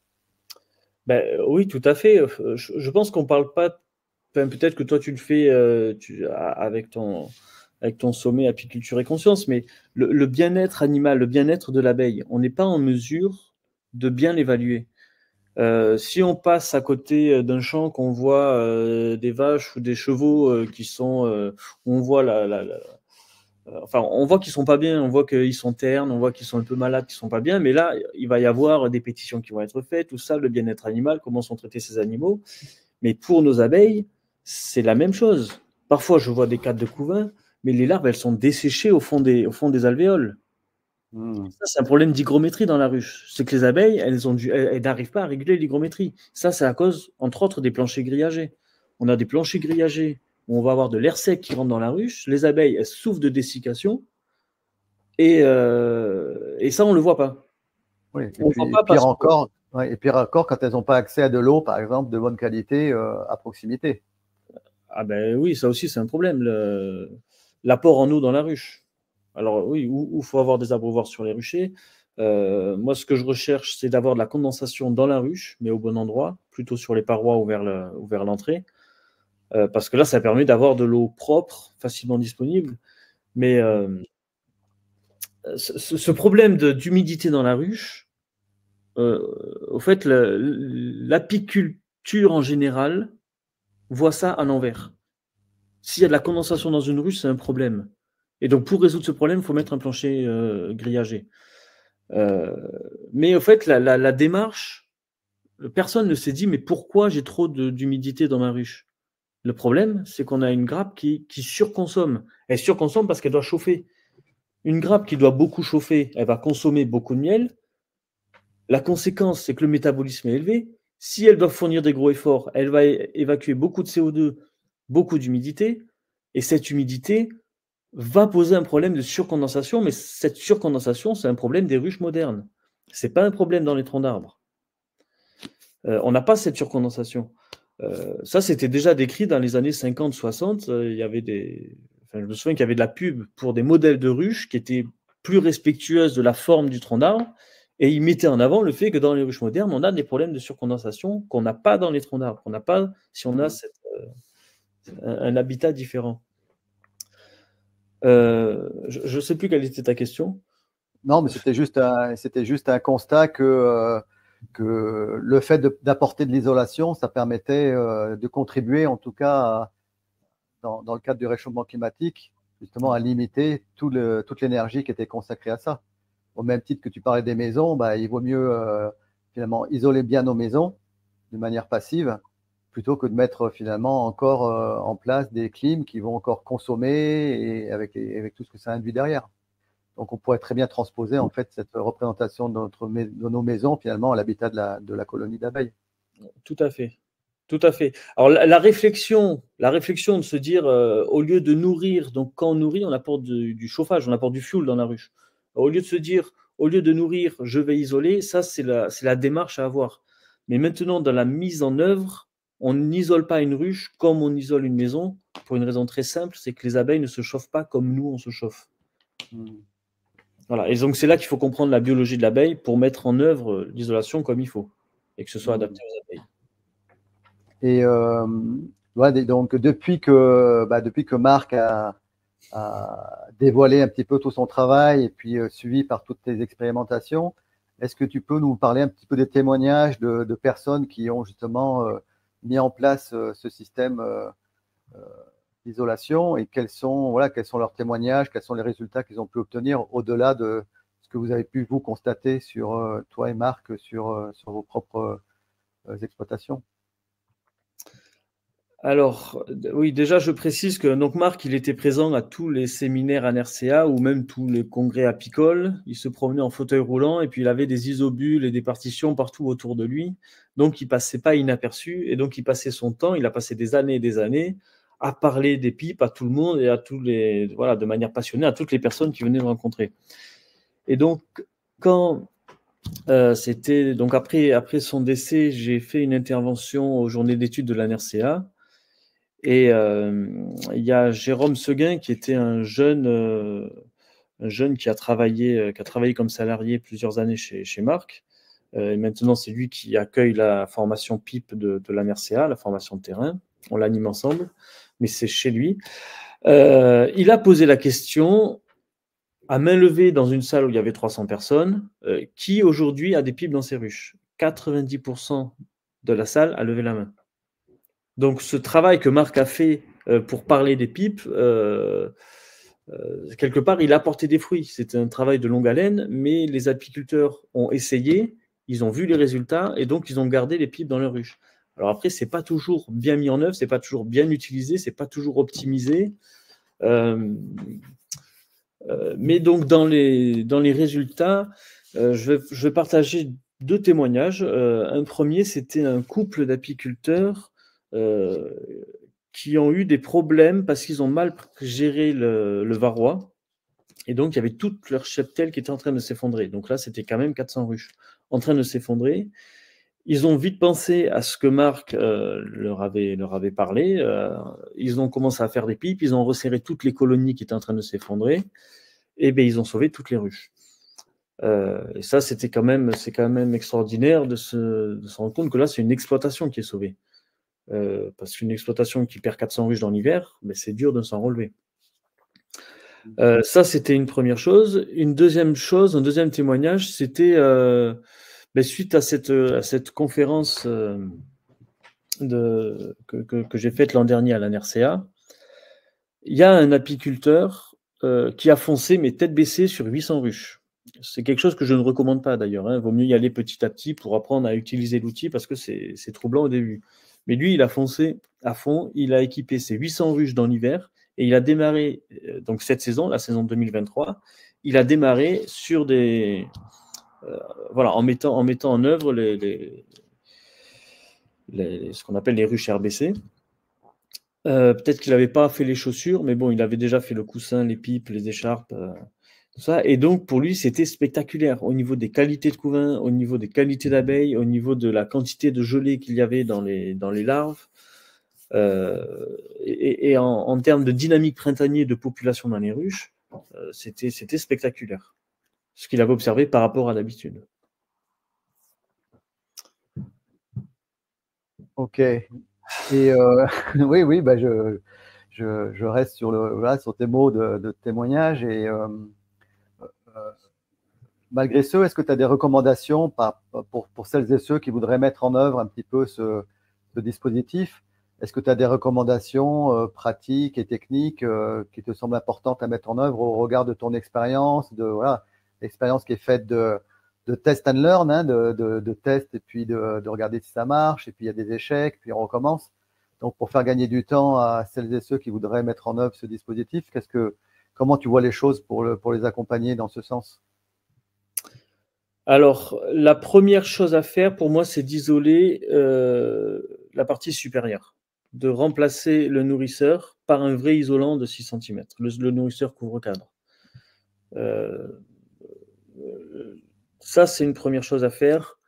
Ben, oui, tout à fait. Je pense qu'on ne parle pas. Enfin, peut-être que toi, tu le fais avec ton sommet apiculture et conscience, mais le bien-être animal, le bien-être de l'abeille, on n'est pas en mesure de bien l'évaluer. Si on passe à côté d'un champ qu'on voit des vaches ou des chevaux qui sont, on voit on voit qu'ils sont pas bien, on voit qu'ils sont ternes, on voit qu'ils sont un peu malades, qu'ils sont pas bien, mais là, il va y avoir des pétitions qui vont être faites, tout ça, le bien-être animal, comment sont traités ces animaux. Mais pour nos abeilles, c'est la même chose. Parfois, je vois des cadres de couvain, mais les larves, elles sont desséchées au fond des alvéoles. Ça, c'est un problème d'hygrométrie dans la ruche. C'est que les abeilles, elles n'arrivent pas à réguler l'hygrométrie. Ça, c'est à cause, entre autres, des planchers grillagés. On a des planchers grillagés où on va avoir de l'air sec qui rentre dans la ruche. Les abeilles, elles souffrent de dessiccation. Et ça, on ne le voit pas. Oui, et pire encore, quand elles n'ont pas accès à de l'eau, par exemple, de bonne qualité à proximité. Ah ben oui, ça aussi, c'est un problème, l'apport en eau dans la ruche. Alors oui, où il faut avoir des abreuvoirs sur les ruchers. Moi, ce que je recherche, c'est d'avoir de la condensation dans la ruche, mais au bon endroit, plutôt sur les parois ou vers l'entrée. parce que là, ça permet d'avoir de l'eau propre, facilement disponible. Mais ce problème d'humidité dans la ruche, au fait, l'apiculture en général voit ça à l'envers. S'il y a de la condensation dans une ruche, c'est un problème. Et donc, pour résoudre ce problème, il faut mettre un plancher grillagé. Mais au fait, la démarche, personne ne s'est dit, mais pourquoi j'ai trop d'humidité dans ma ruche? Le problème, c'est qu'on a une grappe qui surconsomme. Elle surconsomme parce qu'elle doit chauffer. Une grappe qui doit beaucoup chauffer, elle va consommer beaucoup de miel. La conséquence, c'est que le métabolisme est élevé. Si elle doit fournir des gros efforts, elle va évacuer beaucoup de CO2, beaucoup d'humidité. Et cette humidité va poser un problème de surcondensation. Mais cette surcondensation, c'est un problème des ruches modernes. Ce n'est pas un problème dans les troncs d'arbres. On n'a pas cette surcondensation. Ça, c'était déjà décrit dans les années 50-60. Il y avait je me souviens qu'il y avait de la pub pour des modèles de ruches qui étaient plus respectueuses de la forme du tronc d'arbre. Et ils mettaient en avant le fait que dans les ruches modernes, on a des problèmes de surcondensation qu'on n'a pas dans les troncs d'arbres, qu'on n'a pas si on a un habitat différent. Je ne sais plus quelle était ta question. Non, mais c'était juste un constat que le fait d'apporter de l'isolation, ça permettait de contribuer, en tout cas, dans le cadre du réchauffement climatique, justement à limiter toute l'énergie qui était consacrée à ça. Au même titre que tu parlais des maisons, il vaut mieux finalement isoler bien nos maisons de manière passive plutôt que de mettre finalement encore en place des clims qui vont encore consommer et avec tout ce que ça induit derrière. Donc on pourrait très bien transposer en fait cette représentation de nos maisons finalement à l'habitat de la colonie d'abeilles. Tout à fait. Tout à fait. Alors la réflexion de se dire, au lieu de nourrir, donc quand on nourrit, on apporte du chauffage, on apporte du fioul dans la ruche. Au lieu de se dire, au lieu de nourrir, je vais isoler, ça c'est la démarche à avoir. Mais maintenant, dans la mise en œuvre, on n'isole pas une ruche comme on isole une maison, pour une raison très simple, c'est que les abeilles ne se chauffent pas comme nous, on se chauffe. Voilà. Et donc c'est là qu'il faut comprendre la biologie de l'abeille pour mettre en œuvre l'isolation comme il faut, et que ce soit adapté aux abeilles. Et donc depuis que Marc a dévoilé un petit peu tout son travail et puis suivi par toutes tes expérimentations, est-ce que tu peux nous parler un petit peu des témoignages de personnes qui ont justement mis en place ce système d'isolation et quels sont leurs témoignages, quels sont les résultats qu'ils ont pu obtenir au-delà de ce que vous avez pu vous constater sur toi et Marc sur vos propres exploitations? Alors, oui, déjà, je précise que donc Marc, il était présent à tous les séminaires ANRCA ou même tous les congrès apicoles. Il se promenait en fauteuil roulant et puis il avait des isobules et des partitions partout autour de lui. Donc, il passait pas inaperçu et donc il passait son temps, il a passé des années et des années à parler des pipes à tout le monde et à tous les, voilà, de manière passionnée à toutes les personnes qui venaient le rencontrer. Et donc, quand c'était donc après son décès, j'ai fait une intervention aux journées d'études de l'ANRCA. Et il y a Jérôme Seguin qui était un jeune qui a travaillé comme salarié plusieurs années chez Marc. Et maintenant, c'est lui qui accueille la formation PIP de l'ANRCA, la formation de terrain. On l'anime ensemble, mais c'est chez lui. Il a posé la question à main levée dans une salle où il y avait 300 personnes, qui aujourd'hui a des pipes dans ses ruches. 90% de la salle a levé la main. Donc, ce travail que Marc a fait pour parler des pipes, quelque part, il a porté des fruits. C'était un travail de longue haleine, mais les apiculteurs ont essayé, ils ont vu les résultats, et donc ils ont gardé les pipes dans leur ruche. Alors après, c'est pas toujours bien mis en œuvre, c'est pas toujours bien utilisé, c'est pas toujours optimisé. Mais donc, dans les résultats, je vais partager 2 témoignages. Un premier, c'était un couple d'apiculteurs qui ont eu des problèmes parce qu'ils ont mal géré le varroa. Et donc, il y avait toute leur cheptel qui était en train de s'effondrer. Donc là, c'était quand même 400 ruches en train de s'effondrer. Ils ont vite pensé à ce que Marc leur avait parlé. Ils ont commencé à faire des pipes. Ils ont resserré toutes les colonies qui étaient en train de s'effondrer. Et bien, ils ont sauvé toutes les ruches. Et ça, c'est quand même extraordinaire de se rendre compte que là, c'est une exploitation qui est sauvée. parce qu'une exploitation qui perd 400 ruches dans l'hiver, ben, c'est dur de s'en relever. Ça, c'était une première chose. Une deuxième chose, un deuxième témoignage, c'était ben, suite à cette conférence que j'ai faite l'an dernier à la NRCA, il y a un apiculteur qui a foncé, mais tête baissée, sur 800 ruches. C'est quelque chose que je ne recommande pas d'ailleurs. Il vaut mieux y aller petit à petit pour apprendre à utiliser l'outil parce que c'est troublant au début. Mais lui, il a foncé à fond. Il a équipé ses 800 ruches dans l'hiver et il a démarré, donc cette saison, la saison 2023, il a démarré sur des. Voilà, en mettant en œuvre ce qu'on appelle les ruches RBC. Peut-être qu'il n'avait pas fait les chaussures, mais bon, il avait déjà fait le coussin, les pipes, les écharpes, tout ça. Et donc, pour lui, c'était spectaculaire au niveau des qualités de couvain, au niveau des qualités d'abeilles, au niveau de la quantité de gelée qu'il y avait dans les larves. Et en termes de dynamique printanier de population dans les ruches, c'était spectaculaire. Ce qu'il avait observé par rapport à d'habitude. Ok. Et oui, bah je reste sur tes mots de témoignage. Et malgré ce, est-ce que tu as des recommandations pour celles et ceux qui voudraient mettre en œuvre un petit peu ce dispositif? Est-ce que tu as des recommandations pratiques et techniques qui te semblent importantes à mettre en œuvre au regard de ton expérience, l'expérience qui est faite de test and learn, hein, de test et puis de regarder si ça marche, et puis il y a des échecs, puis on recommence. Donc, pour faire gagner du temps à celles et ceux qui voudraient mettre en œuvre ce dispositif, comment tu vois les choses pour les accompagner dans ce sens? Alors, la première chose à faire pour moi, c'est d'isoler la partie supérieure, de remplacer le nourrisseur par un vrai isolant de 6 cm, le nourrisseur couvre-cadre. Ça, c'est une première chose à faire.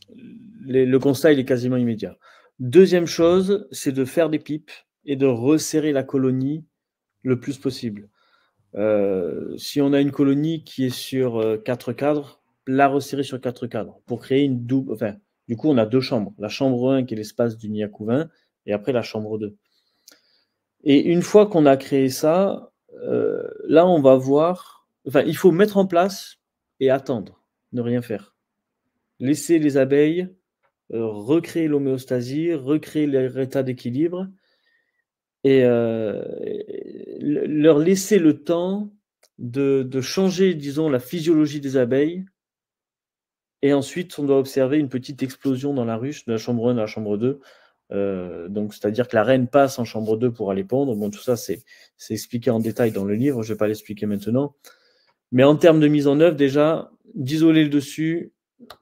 Le constat, il est quasiment immédiat. Deuxième chose, c'est de faire des pipes et de resserrer la colonie le plus possible. Si on a une colonie qui est sur 4 cadres, la resserrer sur 4 cadres pour créer une double. Enfin, du coup, on a 2 chambres. La chambre 1 qui est l'espace du nid à couvain et après la chambre 2. Et une fois qu'on a créé ça, là, on va voir. Enfin, il faut mettre en place et attendre, ne rien faire. Laisser les abeilles recréer l'homéostasie, recréer leur état d'équilibre et leur laisser le temps de changer, disons, la physiologie des abeilles. Et ensuite, on doit observer une petite explosion dans la ruche, de la chambre 1 à la chambre 2. Donc, c'est-à-dire que la reine passe en chambre 2 pour aller pondre. Bon, tout ça, c'est expliqué en détail dans le livre. Je ne vais pas l'expliquer maintenant. Mais en termes de mise en œuvre, déjà, d'isoler le dessus,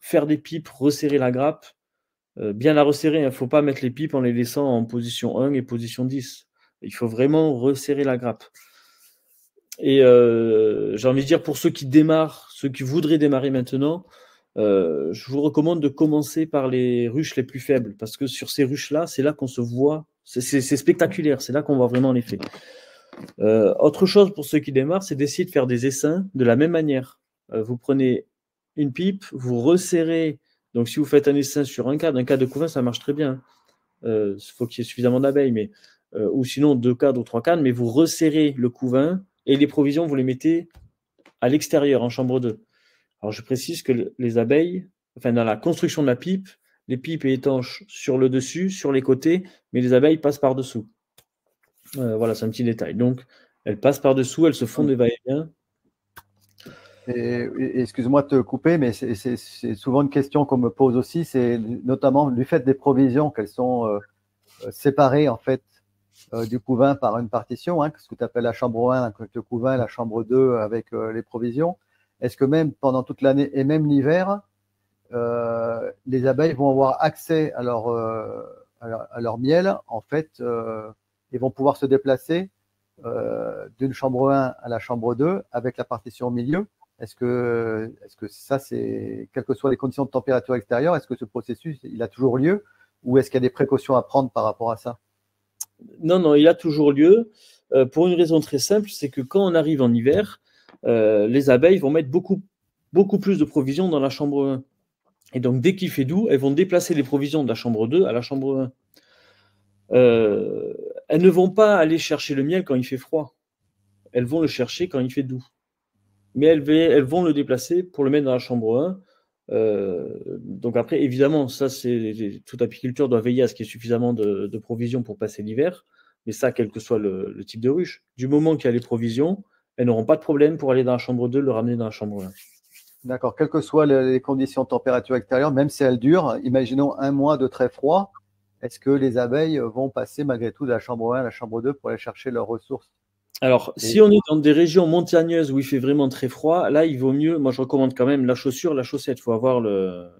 faire des pipes, resserrer la grappe, bien la resserrer. Il ne faut pas mettre les pipes en les laissant en position 1 et position 10. Il faut vraiment resserrer la grappe. Et j'ai envie de dire, pour ceux qui démarrent, ceux qui voudraient démarrer maintenant, je vous recommande de commencer par les ruches les plus faibles, parce que sur ces ruches-là, c'est là qu'on se voit, c'est spectaculaire, c'est là qu'on voit vraiment l'effet. Autre chose pour ceux qui démarrent, c'est d'essayer de faire des essaims de la même manière. Vous prenez une pipe, vous resserrez, donc si vous faites un essaim sur un cadre de couvain, ça marche très bien. Il faut qu'il y ait suffisamment d'abeilles, mais ou sinon 2 cadres ou 3 cadres, mais vous resserrez le couvain et les provisions, vous les mettez à l'extérieur, en chambre 2. Alors, je précise que les abeilles, enfin, dans la construction de la pipe, les pipes étanches sur le dessus, sur les côtés, mais les abeilles passent par-dessous. Voilà, c'est un petit détail. Donc, elles passent par-dessous, elles se font des va-et-vient. Et excuse-moi de te couper, mais c'est souvent une question qu'on me pose aussi, c'est notamment du fait des provisions, qu'elles sont séparées en fait du couvain par une partition, hein, ce que tu appelles la chambre 1 avec le couvain, la chambre 2 avec les provisions. Est-ce que même pendant toute l'année et même l'hiver, les abeilles vont avoir accès à leur miel en fait et vont pouvoir se déplacer d'une chambre 1 à la chambre 2 avec la partition au milieu? Est-ce que ça, c'est, quelles que soient les conditions de température extérieure, est-ce que ce processus, il a toujours lieu ou est-ce qu'il y a des précautions à prendre par rapport à ça? Non, il a toujours lieu pour une raison très simple, c'est que quand on arrive en hiver, les abeilles vont mettre beaucoup plus de provisions dans la chambre 1. Et donc, dès qu'il fait doux, elles vont déplacer les provisions de la chambre 2 à la chambre 1. elles ne vont pas aller chercher le miel quand il fait froid. Elles vont le chercher quand il fait doux. Mais elles vont le déplacer pour le mettre dans la chambre 1. Donc après, évidemment, ça, toute apiculture doit veiller à ce qu'il y ait suffisamment de provisions pour passer l'hiver. Mais ça, quel que soit le type de ruche. Du moment qu'il y a les provisions, elles n'auront pas de problème pour aller dans la chambre 2, le ramener dans la chambre 1. D'accord. Quelles que soient les conditions de température extérieure, même si elles durent, imaginons un mois de très froid, est-ce que les abeilles vont passer malgré tout de la chambre 1 à la chambre 2 pour aller chercher leurs ressources? Alors, si on est dans des régions montagneuses où il fait vraiment très froid, là, il vaut mieux, moi je recommande quand même la chaussure, la chaussette. Il faut avoir le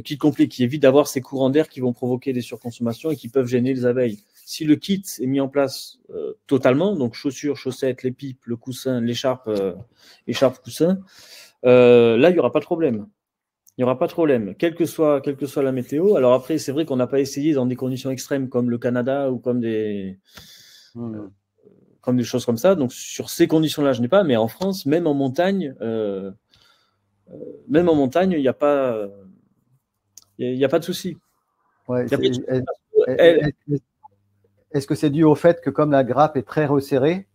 kit complet qui évite d'avoir ces courants d'air qui vont provoquer des surconsommations et qui peuvent gêner les abeilles. Si le kit est mis en place totalement, donc chaussures, chaussettes, les pipes, le coussin, l'écharpe, coussin, là, il n'y aura pas de problème. Il n'y aura pas de problème, quelle que soit la météo. Alors après, c'est vrai qu'on n'a pas essayé dans des conditions extrêmes comme le Canada ou comme des choses comme ça. Donc sur ces conditions-là, je n'ai pas. Mais en France, même en montagne, il n'y a pas, de souci. Ouais, est-ce que c'est dû au fait que comme la grappe est très resserrée,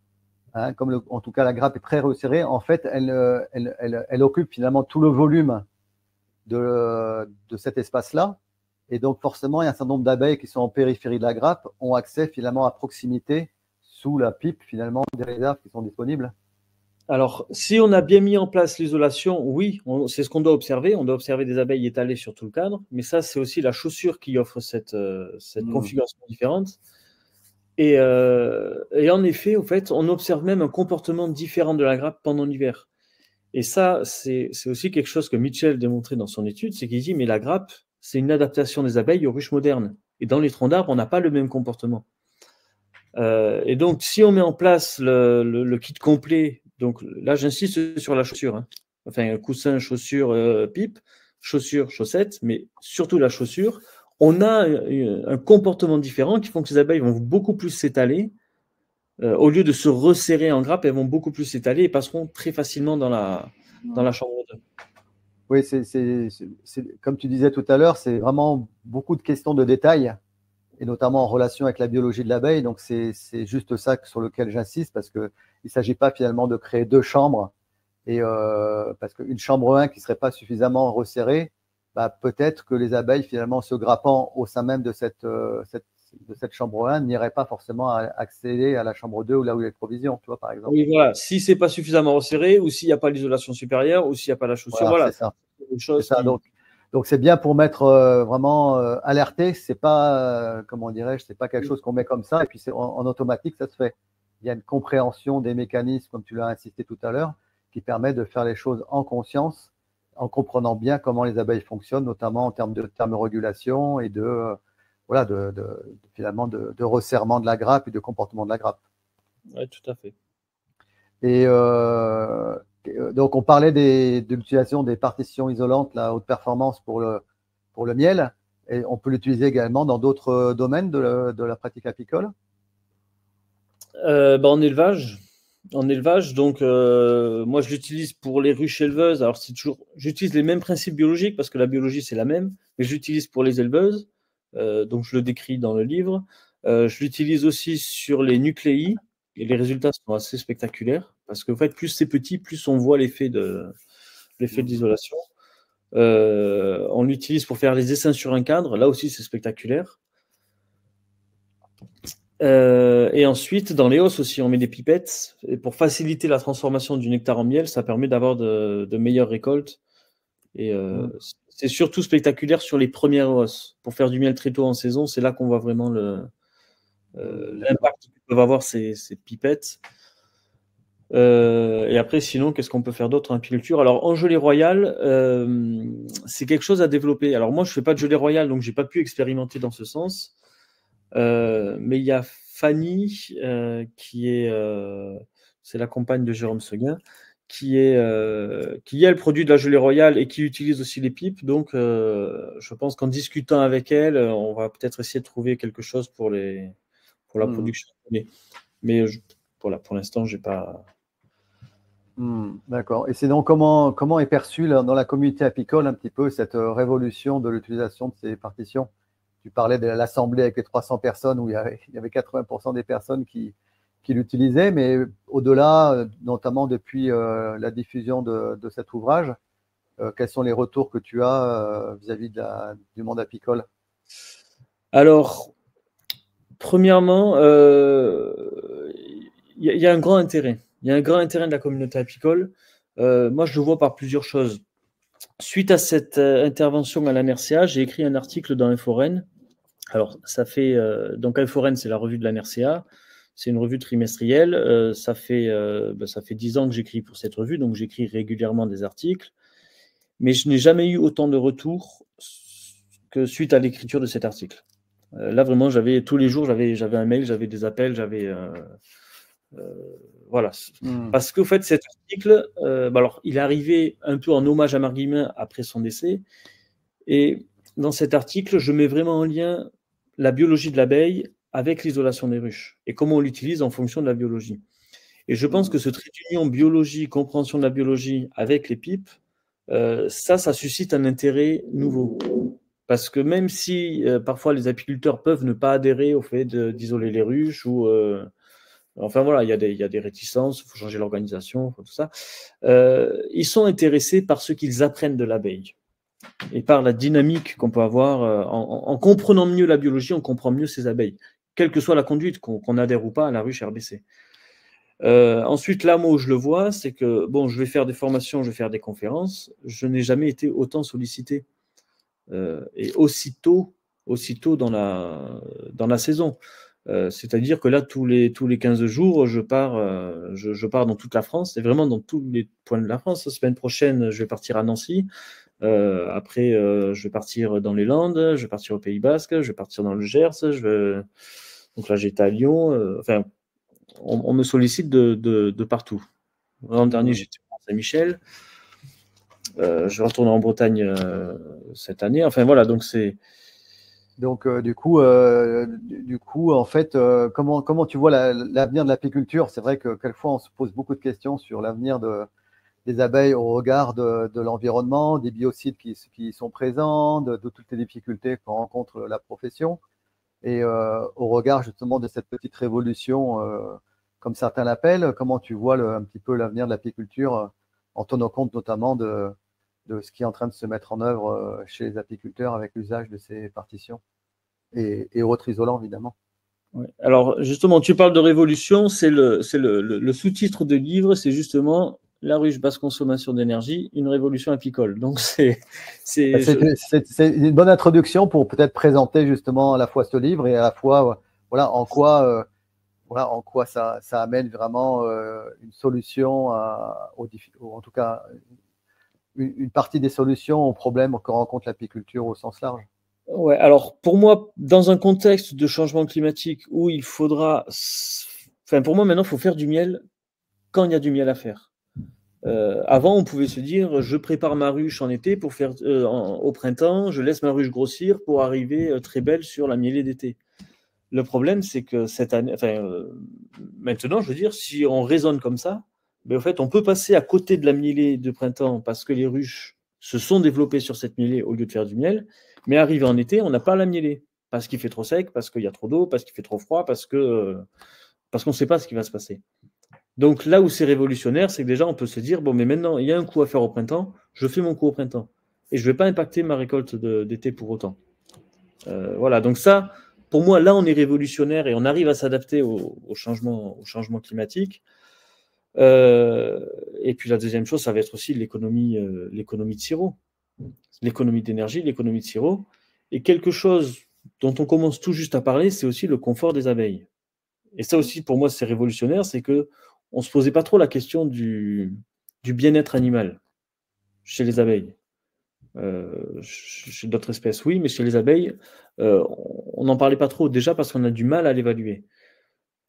hein, en tout cas la grappe est très resserrée, en fait, elle occupe finalement tout le volume de cet espace-là. Et donc forcément, il y a un certain nombre d'abeilles qui sont en périphérie de la grappe, ont accès finalement à proximité, sous la pipe finalement, des réserves qui sont disponibles. Alors, si on a bien mis en place l'isolation, oui, c'est ce qu'on doit observer. On doit observer des abeilles étalées sur tout le cadre. Mais ça, c'est aussi la chaussure qui offre cette configuration différente. Et en effet, au fait, on observe même un comportement différent de la grappe pendant l'hiver. Et ça, c'est aussi quelque chose que Mitchell démontrait dans son étude, c'est qu'il dit, mais la grappe, c'est une adaptation des abeilles aux ruches modernes. Et dans les troncs d'arbres, on n'a pas le même comportement. Et donc, si on met en place le kit complet, donc là, j'insiste sur la chaussure, hein. Enfin, coussin, chaussure, pipe, chaussure, chaussette, mais surtout la chaussure, on a un comportement différent qui font que les abeilles vont beaucoup plus s'étaler. Au lieu de se resserrer en grappe, elles vont beaucoup plus s'étaler et passeront très facilement dans la chambre 2. Oui, comme tu disais tout à l'heure, c'est vraiment beaucoup de questions de détails, et notamment en relation avec la biologie de l'abeille. Donc, c'est juste ça sur lequel j'insiste, parce qu'il ne s'agit pas finalement de créer deux chambres, et parce qu'une chambre 1 qui ne serait pas suffisamment resserrée, bah, peut-être que les abeilles, finalement, se grappant au sein même de cette chambre 1, n'iraient pas forcément accéder à la chambre 2 ou là où il y a les provisions, tu vois, par exemple. Oui, voilà. Si ce n'est pas suffisamment resserré, ou s'il n'y a pas l'isolation supérieure, ou s'il n'y a pas la chaussure, voilà. C'est ça. C'est ça. Donc, c'est bien pour mettre vraiment alerté. C'est pas, comment dirais-je, c'est pas quelque chose qu'on met comme ça et puis en automatique, ça se fait. Il y a une compréhension des mécanismes, comme tu l'as insisté tout à l'heure, qui permet de faire les choses en conscience, en comprenant bien comment les abeilles fonctionnent, notamment en termes de thermorégulation et voilà, finalement de resserrement de la grappe et de comportement de la grappe. Oui, tout à fait. Et donc, on parlait de l'utilisation des partitions isolantes, la haute performance pour le miel, et on peut l'utiliser également dans d'autres domaines de la pratique apicole. En élevage. Donc moi je l'utilise pour les ruches éleveuses. Alors j'utilise les mêmes principes biologiques parce que la biologie c'est la même, mais j'utilise pour les éleveuses. Donc je le décris dans le livre. Je l'utilise aussi sur les nucléis et les résultats sont assez spectaculaires parce qu'en fait plus c'est petit, plus on voit l'effet de l'isolation. On l'utilise pour faire les essaims sur un cadre. Là aussi c'est spectaculaire. Et ensuite, dans les hausses aussi, on met des pipettes. Et pour faciliter la transformation du nectar en miel, ça permet d'avoir de meilleures récoltes. Et c'est surtout spectaculaire sur les premières hausses. Pour faire du miel très tôt en saison, c'est là qu'on voit vraiment l'impact que peuvent avoir ces pipettes. Et après, sinon, qu'est-ce qu'on peut faire d'autre en apiculture? Alors, en gelée royale, c'est quelque chose à développer. Alors, moi, je ne fais pas de gelée royale, donc je n'ai pas pu expérimenter dans ce sens. Mais il y a Fanny, c'est la compagne de Jérôme Seguin, qui est le produit de la gelée royale et qui utilise aussi les pipes. Donc, je pense qu'en discutant avec elle, on va peut-être essayer de trouver quelque chose pour la production. Mais voilà, pour l'instant, j'ai pas. D'accord. Et c'est donc comment est perçue dans la communauté apicole un petit peu cette révolution de l'utilisation de ces partitions? tu parlais de l'assemblée avec les 300 personnes où il y avait 80% des personnes qui l'utilisaient, mais au-delà, notamment depuis la diffusion de cet ouvrage, quels sont les retours que tu as vis-à-vis du monde apicole? Alors, premièrement, il y a un grand intérêt. Il y a un grand intérêt de la communauté apicole. Moi, je le vois par plusieurs choses. Suite à cette intervention à la NERCA, j'ai écrit un article dans Inforen. Alors, ça fait donc Inforen, c'est la revue de la NERCA. C'est une revue trimestrielle. Ça fait 10 ans que j'écris pour cette revue, donc j'écris régulièrement des articles. Mais je n'ai jamais eu autant de retours que suite à l'écriture de cet article. Là, vraiment, tous les jours, j'avais un mail, j'avais des appels, voilà. Parce qu'au fait, cet article, alors, il est arrivé un peu en hommage à Marc Guillemin après son décès. Et dans cet article, je mets vraiment en lien la biologie de l'abeille avec l'isolation des ruches et comment on l'utilise en fonction de la biologie. Et je pense que ce trait d'union biologie, compréhension de la biologie avec les pipes, ça suscite un intérêt nouveau. Parce que même si parfois les apiculteurs peuvent ne pas adhérer au fait d'isoler les ruches ou enfin voilà, il y a des réticences, il faut changer l'organisation, tout ça. Ils sont intéressés par ce qu'ils apprennent de l'abeille et par la dynamique qu'on peut avoir. En comprenant mieux la biologie, on comprend mieux ces abeilles, quelle que soit la conduite, qu'on adhère ou pas à la ruche RBC. Ensuite, là, moi, où je le vois, c'est que, bon, je vais faire des formations, je vais faire des conférences, je n'ai jamais été autant sollicité. Et aussitôt dans la saison. C'est-à-dire que là, tous les 15 jours, je pars dans toute la France, et vraiment dans tous les points de la France. La semaine prochaine, je vais partir à Nancy. Après, je vais partir dans les Landes, je vais partir au Pays Basque, je vais partir dans le Gers. Donc là, j'étais à Lyon. Enfin, on me sollicite de partout. L'an dernier, j'étais à Saint-Michel. Je retourne en Bretagne cette année. Enfin voilà, donc c'est. Donc du coup, en fait, comment tu vois l'avenir de l'apiculture? C'est vrai que quelquefois on se pose beaucoup de questions sur l'avenir des abeilles au regard de l'environnement, des biocides qui sont présents, de toutes les difficultés qu'on rencontre la profession, et au regard justement de cette petite révolution, comme certains l'appellent. Comment tu vois un petit peu l'avenir de l'apiculture en tenant compte notamment de ce qui est en train de se mettre en œuvre chez les apiculteurs avec l'usage de ces partitions et autres isolants, évidemment. Ouais. Alors, justement, tu parles de révolution, c'est le sous-titre de livre, c'est justement La ruche basse consommation d'énergie, une révolution apicole. Donc, c'est une bonne introduction pour peut-être présenter justement à la fois ce livre et à la fois voilà, en quoi ça amène vraiment une solution, ou en tout cas une partie des solutions aux problèmes que rencontre l'apiculture au sens large. Ouais, alors pour moi, dans un contexte de changement climatique où il faudra. Enfin, pour moi, maintenant, il faut faire du miel quand il y a du miel à faire. Avant, on pouvait se dire je prépare ma ruche en été pour faire au printemps, je laisse ma ruche grossir pour arriver très belle sur la mielée d'été. Le problème, c'est que cette année, maintenant, je veux dire, si on raisonne comme ça, ben, en fait, on peut passer à côté de la mielée de printemps parce que les ruches se sont développées sur cette mielée au lieu de faire du miel. Mais arrivé en été, on n'a pas la mielée parce qu'il fait trop sec, parce qu'il y a trop d'eau, parce qu'il fait trop froid, parce qu'on ne sait pas ce qui va se passer. Donc là où c'est révolutionnaire, c'est que déjà on peut se dire bon, mais maintenant il y a un coup à faire au printemps, je fais mon coup au printemps et je ne vais pas impacter ma récolte d'été pour autant. Voilà, donc ça, pour moi, là on est révolutionnaire et on arrive à s'adapter au changement climatique. Et puis la deuxième chose, ça va être aussi l'économie de sirop, l'économie d'énergie, l'économie de sirop. Et quelque chose dont on commence tout juste à parler, c'est aussi le confort des abeilles. Et ça aussi, pour moi, c'est révolutionnaire, c'est que on ne se posait pas trop la question du bien-être animal chez les abeilles. Chez d'autres espèces, oui, mais chez les abeilles, on n'en parlait pas trop, déjà parce qu'on a du mal à l'évaluer.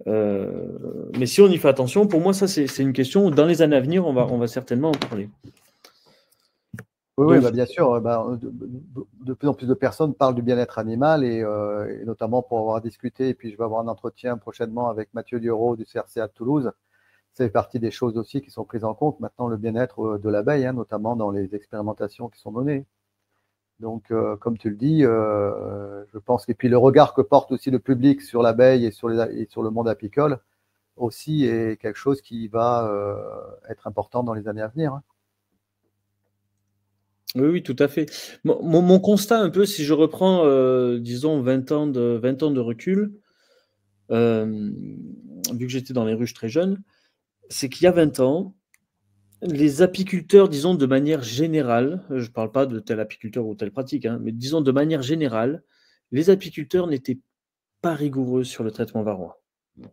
Mais si on y fait attention, pour moi, ça, c'est une question où, dans les années à venir, on va certainement en parler. Oui, bien sûr. De plus en plus de personnes parlent du bien-être animal et notamment pour avoir discuté, et puis je vais avoir un entretien prochainement avec Mathieu Lieureau du CRCA de Toulouse. C'est partie des choses aussi qui sont prises en compte maintenant, le bien-être de l'abeille, notamment dans les expérimentations qui sont menées. Donc, comme tu le dis, je pense que puis le regard que porte aussi le public sur l'abeille et sur le monde apicole aussi est quelque chose qui va être important dans les années à venir. Hein. Oui, oui, tout à fait. Mon constat un peu, si je reprends, disons, 20 ans de recul, vu que j'étais dans les ruches très jeune, c'est qu'il y a 20 ans, les apiculteurs, disons de manière générale, je ne parle pas de tel apiculteur ou telle pratique, hein, mais disons de manière générale, les apiculteurs n'étaient pas rigoureux sur le traitement varroa.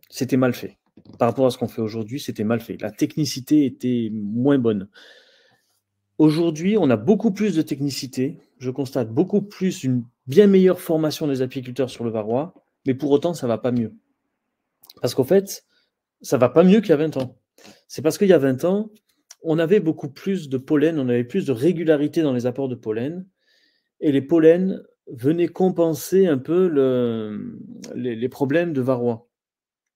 C'était mal fait. Par rapport à ce qu'on fait aujourd'hui, c'était mal fait. La technicité était moins bonne. Aujourd'hui, on a beaucoup plus de technicité. Je constate beaucoup plus une bien meilleure formation des apiculteurs sur le varroa, mais pour autant, ça ne va pas mieux. Parce qu'en fait, ça ne va pas mieux qu'il y a 20 ans. C'est parce qu'il y a 20 ans, on avait beaucoup plus de pollen, on avait plus de régularité dans les apports de pollen, et les pollens venaient compenser un peu les problèmes de varroa.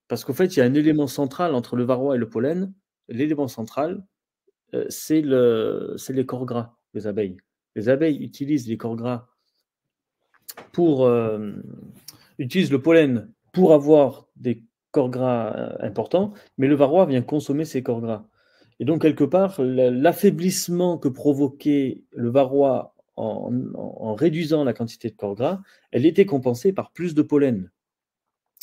Parce qu'en fait, il y a un élément central entre le varroa et le pollen. L'élément central, c'est les corps gras des abeilles. Les abeilles utilisent les corps gras utilisent le pollen pour avoir des corps gras importants, mais le varroa vient consommer ces corps gras. Et donc, quelque part, l'affaiblissement que provoquait le varroa en réduisant la quantité de corps gras, elle était compensée par plus de pollen.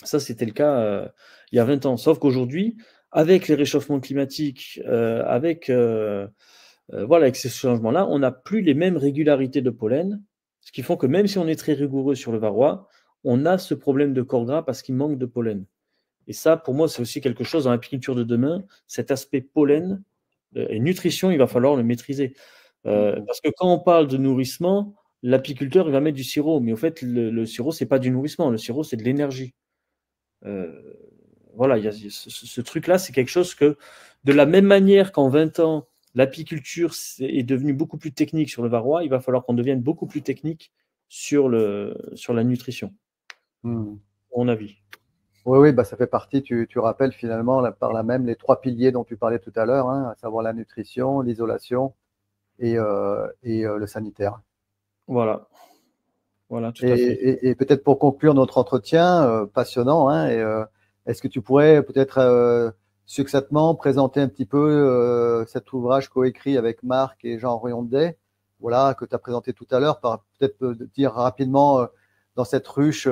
Ça, c'était le cas il y a 20 ans. Sauf qu'aujourd'hui, avec les réchauffements climatiques, avec ces changements-là, on n'a plus les mêmes régularités de pollen, ce qui font que même si on est très rigoureux sur le varroa, on a ce problème de corps gras parce qu'il manque de pollen. Et ça, pour moi, c'est aussi quelque chose dans l'apiculture de demain, cet aspect pollen et nutrition, il va falloir le maîtriser. Parce que quand on parle de nourrissement, l'apiculteur, il va mettre du sirop, mais au fait, le sirop, c'est pas du nourrissement, le sirop, c'est de l'énergie. Voilà, il y a ce truc-là, c'est quelque chose que, de la même manière qu'en 20 ans, l'apiculture est devenue beaucoup plus technique sur le varroa, il va falloir qu'on devienne beaucoup plus technique sur la nutrition, à mon avis. Oui, oui, bah, ça fait partie, tu rappelles finalement par là même les 3 piliers dont tu parlais tout à l'heure, hein, à savoir la nutrition, l'isolation et le sanitaire. Voilà, voilà, tout à fait. Et peut-être pour conclure notre entretien passionnant, hein, est-ce que tu pourrais peut-être succinctement présenter un petit peu cet ouvrage coécrit avec Marc et Jean Riondey, voilà, que tu as présenté tout à l'heure, peut-être dire rapidement dans cette ruche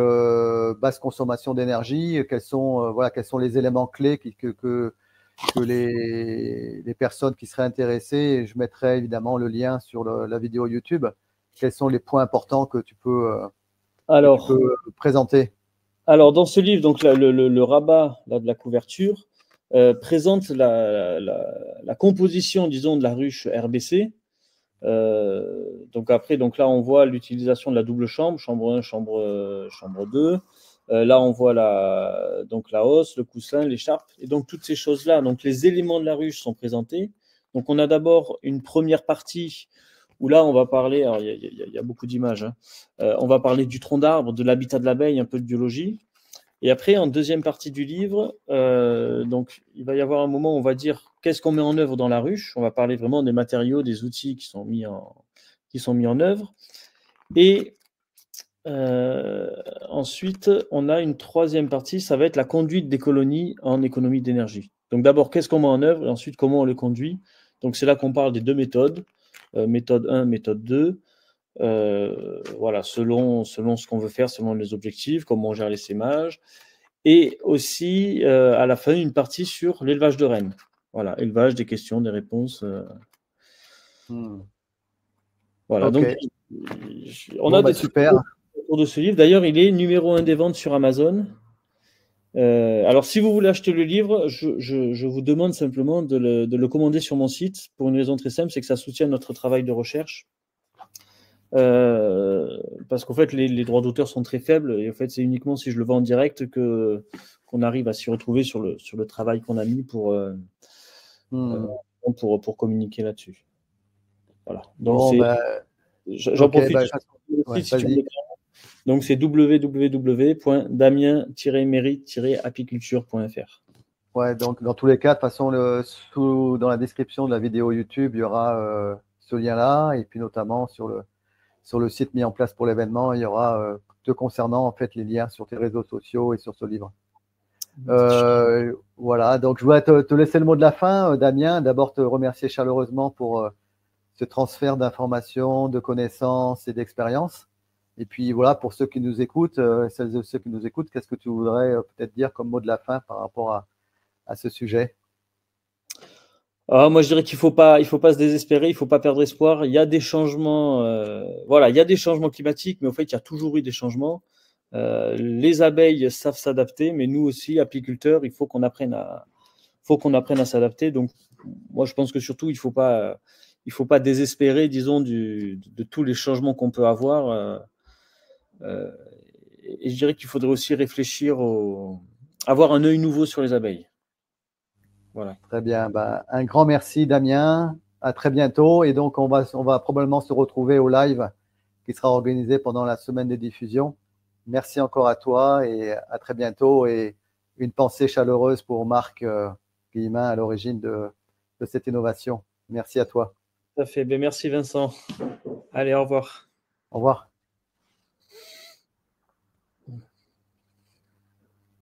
basse consommation d'énergie, quels sont les éléments clés que les personnes qui seraient intéressées, et je mettrai évidemment le lien sur la vidéo YouTube, quels sont les points importants que tu peux présenter? Alors, dans ce livre, donc, le rabat là, de la couverture présente la composition, disons, de la ruche RBC. Donc après, là, on voit l'utilisation de la double chambre 1, chambre 2. Là, on voit la hausse, le coussin, l'écharpe, et donc toutes ces choses-là. Donc les éléments de la ruche sont présentés. Donc on a d'abord une première partie où là, on va parler, alors il y a beaucoup d'images, hein. On va parler du tronc d'arbre, de l'habitat de l'abeille, un peu de biologie. Et après, en deuxième partie du livre, donc il va y avoir un moment où on va dire qu'est-ce qu'on met en œuvre dans la ruche. On va parler vraiment des matériaux, des outils qui sont mis en œuvre. Et ensuite, on a une troisième partie, ça va être la conduite des colonies en économie d'énergie. Donc d'abord, qu'est-ce qu'on met en œuvre et ensuite, comment on les conduit. Donc c'est là qu'on parle des deux méthodes, méthode 1, méthode 2. Voilà, selon ce qu'on veut faire, selon les objectifs, comment on gère l'essaimage. Et aussi, à la fin, une partie sur l'élevage de rennes. Voilà, élevage, des questions, des réponses. Voilà, okay. Donc on a des trucs super. autour de ce livre. D'ailleurs, il est numéro 1 des ventes sur Amazon. Alors, si vous voulez acheter le livre, je vous demande simplement de le commander sur mon site pour une raison très simple, c'est que ça soutient notre travail de recherche. Parce qu'en fait, les droits d'auteur sont très faibles et en fait, c'est uniquement si je le vends en direct qu'on arrive à s'y retrouver sur le travail qu'on a mis pour communiquer là-dessus. Voilà. Donc, j'en profite. Donc, c'est www.damien-mérite-apiculture.fr. Ouais, donc dans tous les cas, de toute façon, dans la description de la vidéo YouTube, il y aura ce lien-là, et puis notamment sur sur le site mis en place pour l'événement, il y aura te concernant en fait les liens sur tes réseaux sociaux et sur ce livre. Voilà, donc je voudrais te laisser le mot de la fin, Damien. D'abord te remercier chaleureusement pour ce transfert d'informations, de connaissances et d'expériences. Et puis voilà, pour ceux qui nous écoutent, celles et ceux qui nous écoutent, qu'est-ce que tu voudrais peut-être dire comme mot de la fin par rapport à ce sujet? Moi, je dirais qu'il faut pas se désespérer, il faut pas perdre espoir. Il y a des changements, voilà, il y a des changements climatiques, mais au fait, il y a toujours eu des changements. Les abeilles savent s'adapter, mais nous aussi, apiculteurs, il faut qu'on apprenne à s'adapter. Donc, moi, je pense que surtout, il faut pas désespérer, disons, de tous les changements qu'on peut avoir. Et je dirais qu'il faudrait aussi réfléchir avoir un œil nouveau sur les abeilles. Voilà. Très bien. Ben, un grand merci, Damien. À très bientôt. Et donc, on va probablement se retrouver au live qui sera organisé pendant la semaine des diffusions. Merci encore à toi et à très bientôt. Et une pensée chaleureuse pour Marc Guillemin à l'origine de cette innovation. Merci à toi. Tout à fait. Ben, merci, Vincent. Allez, au revoir. Au revoir.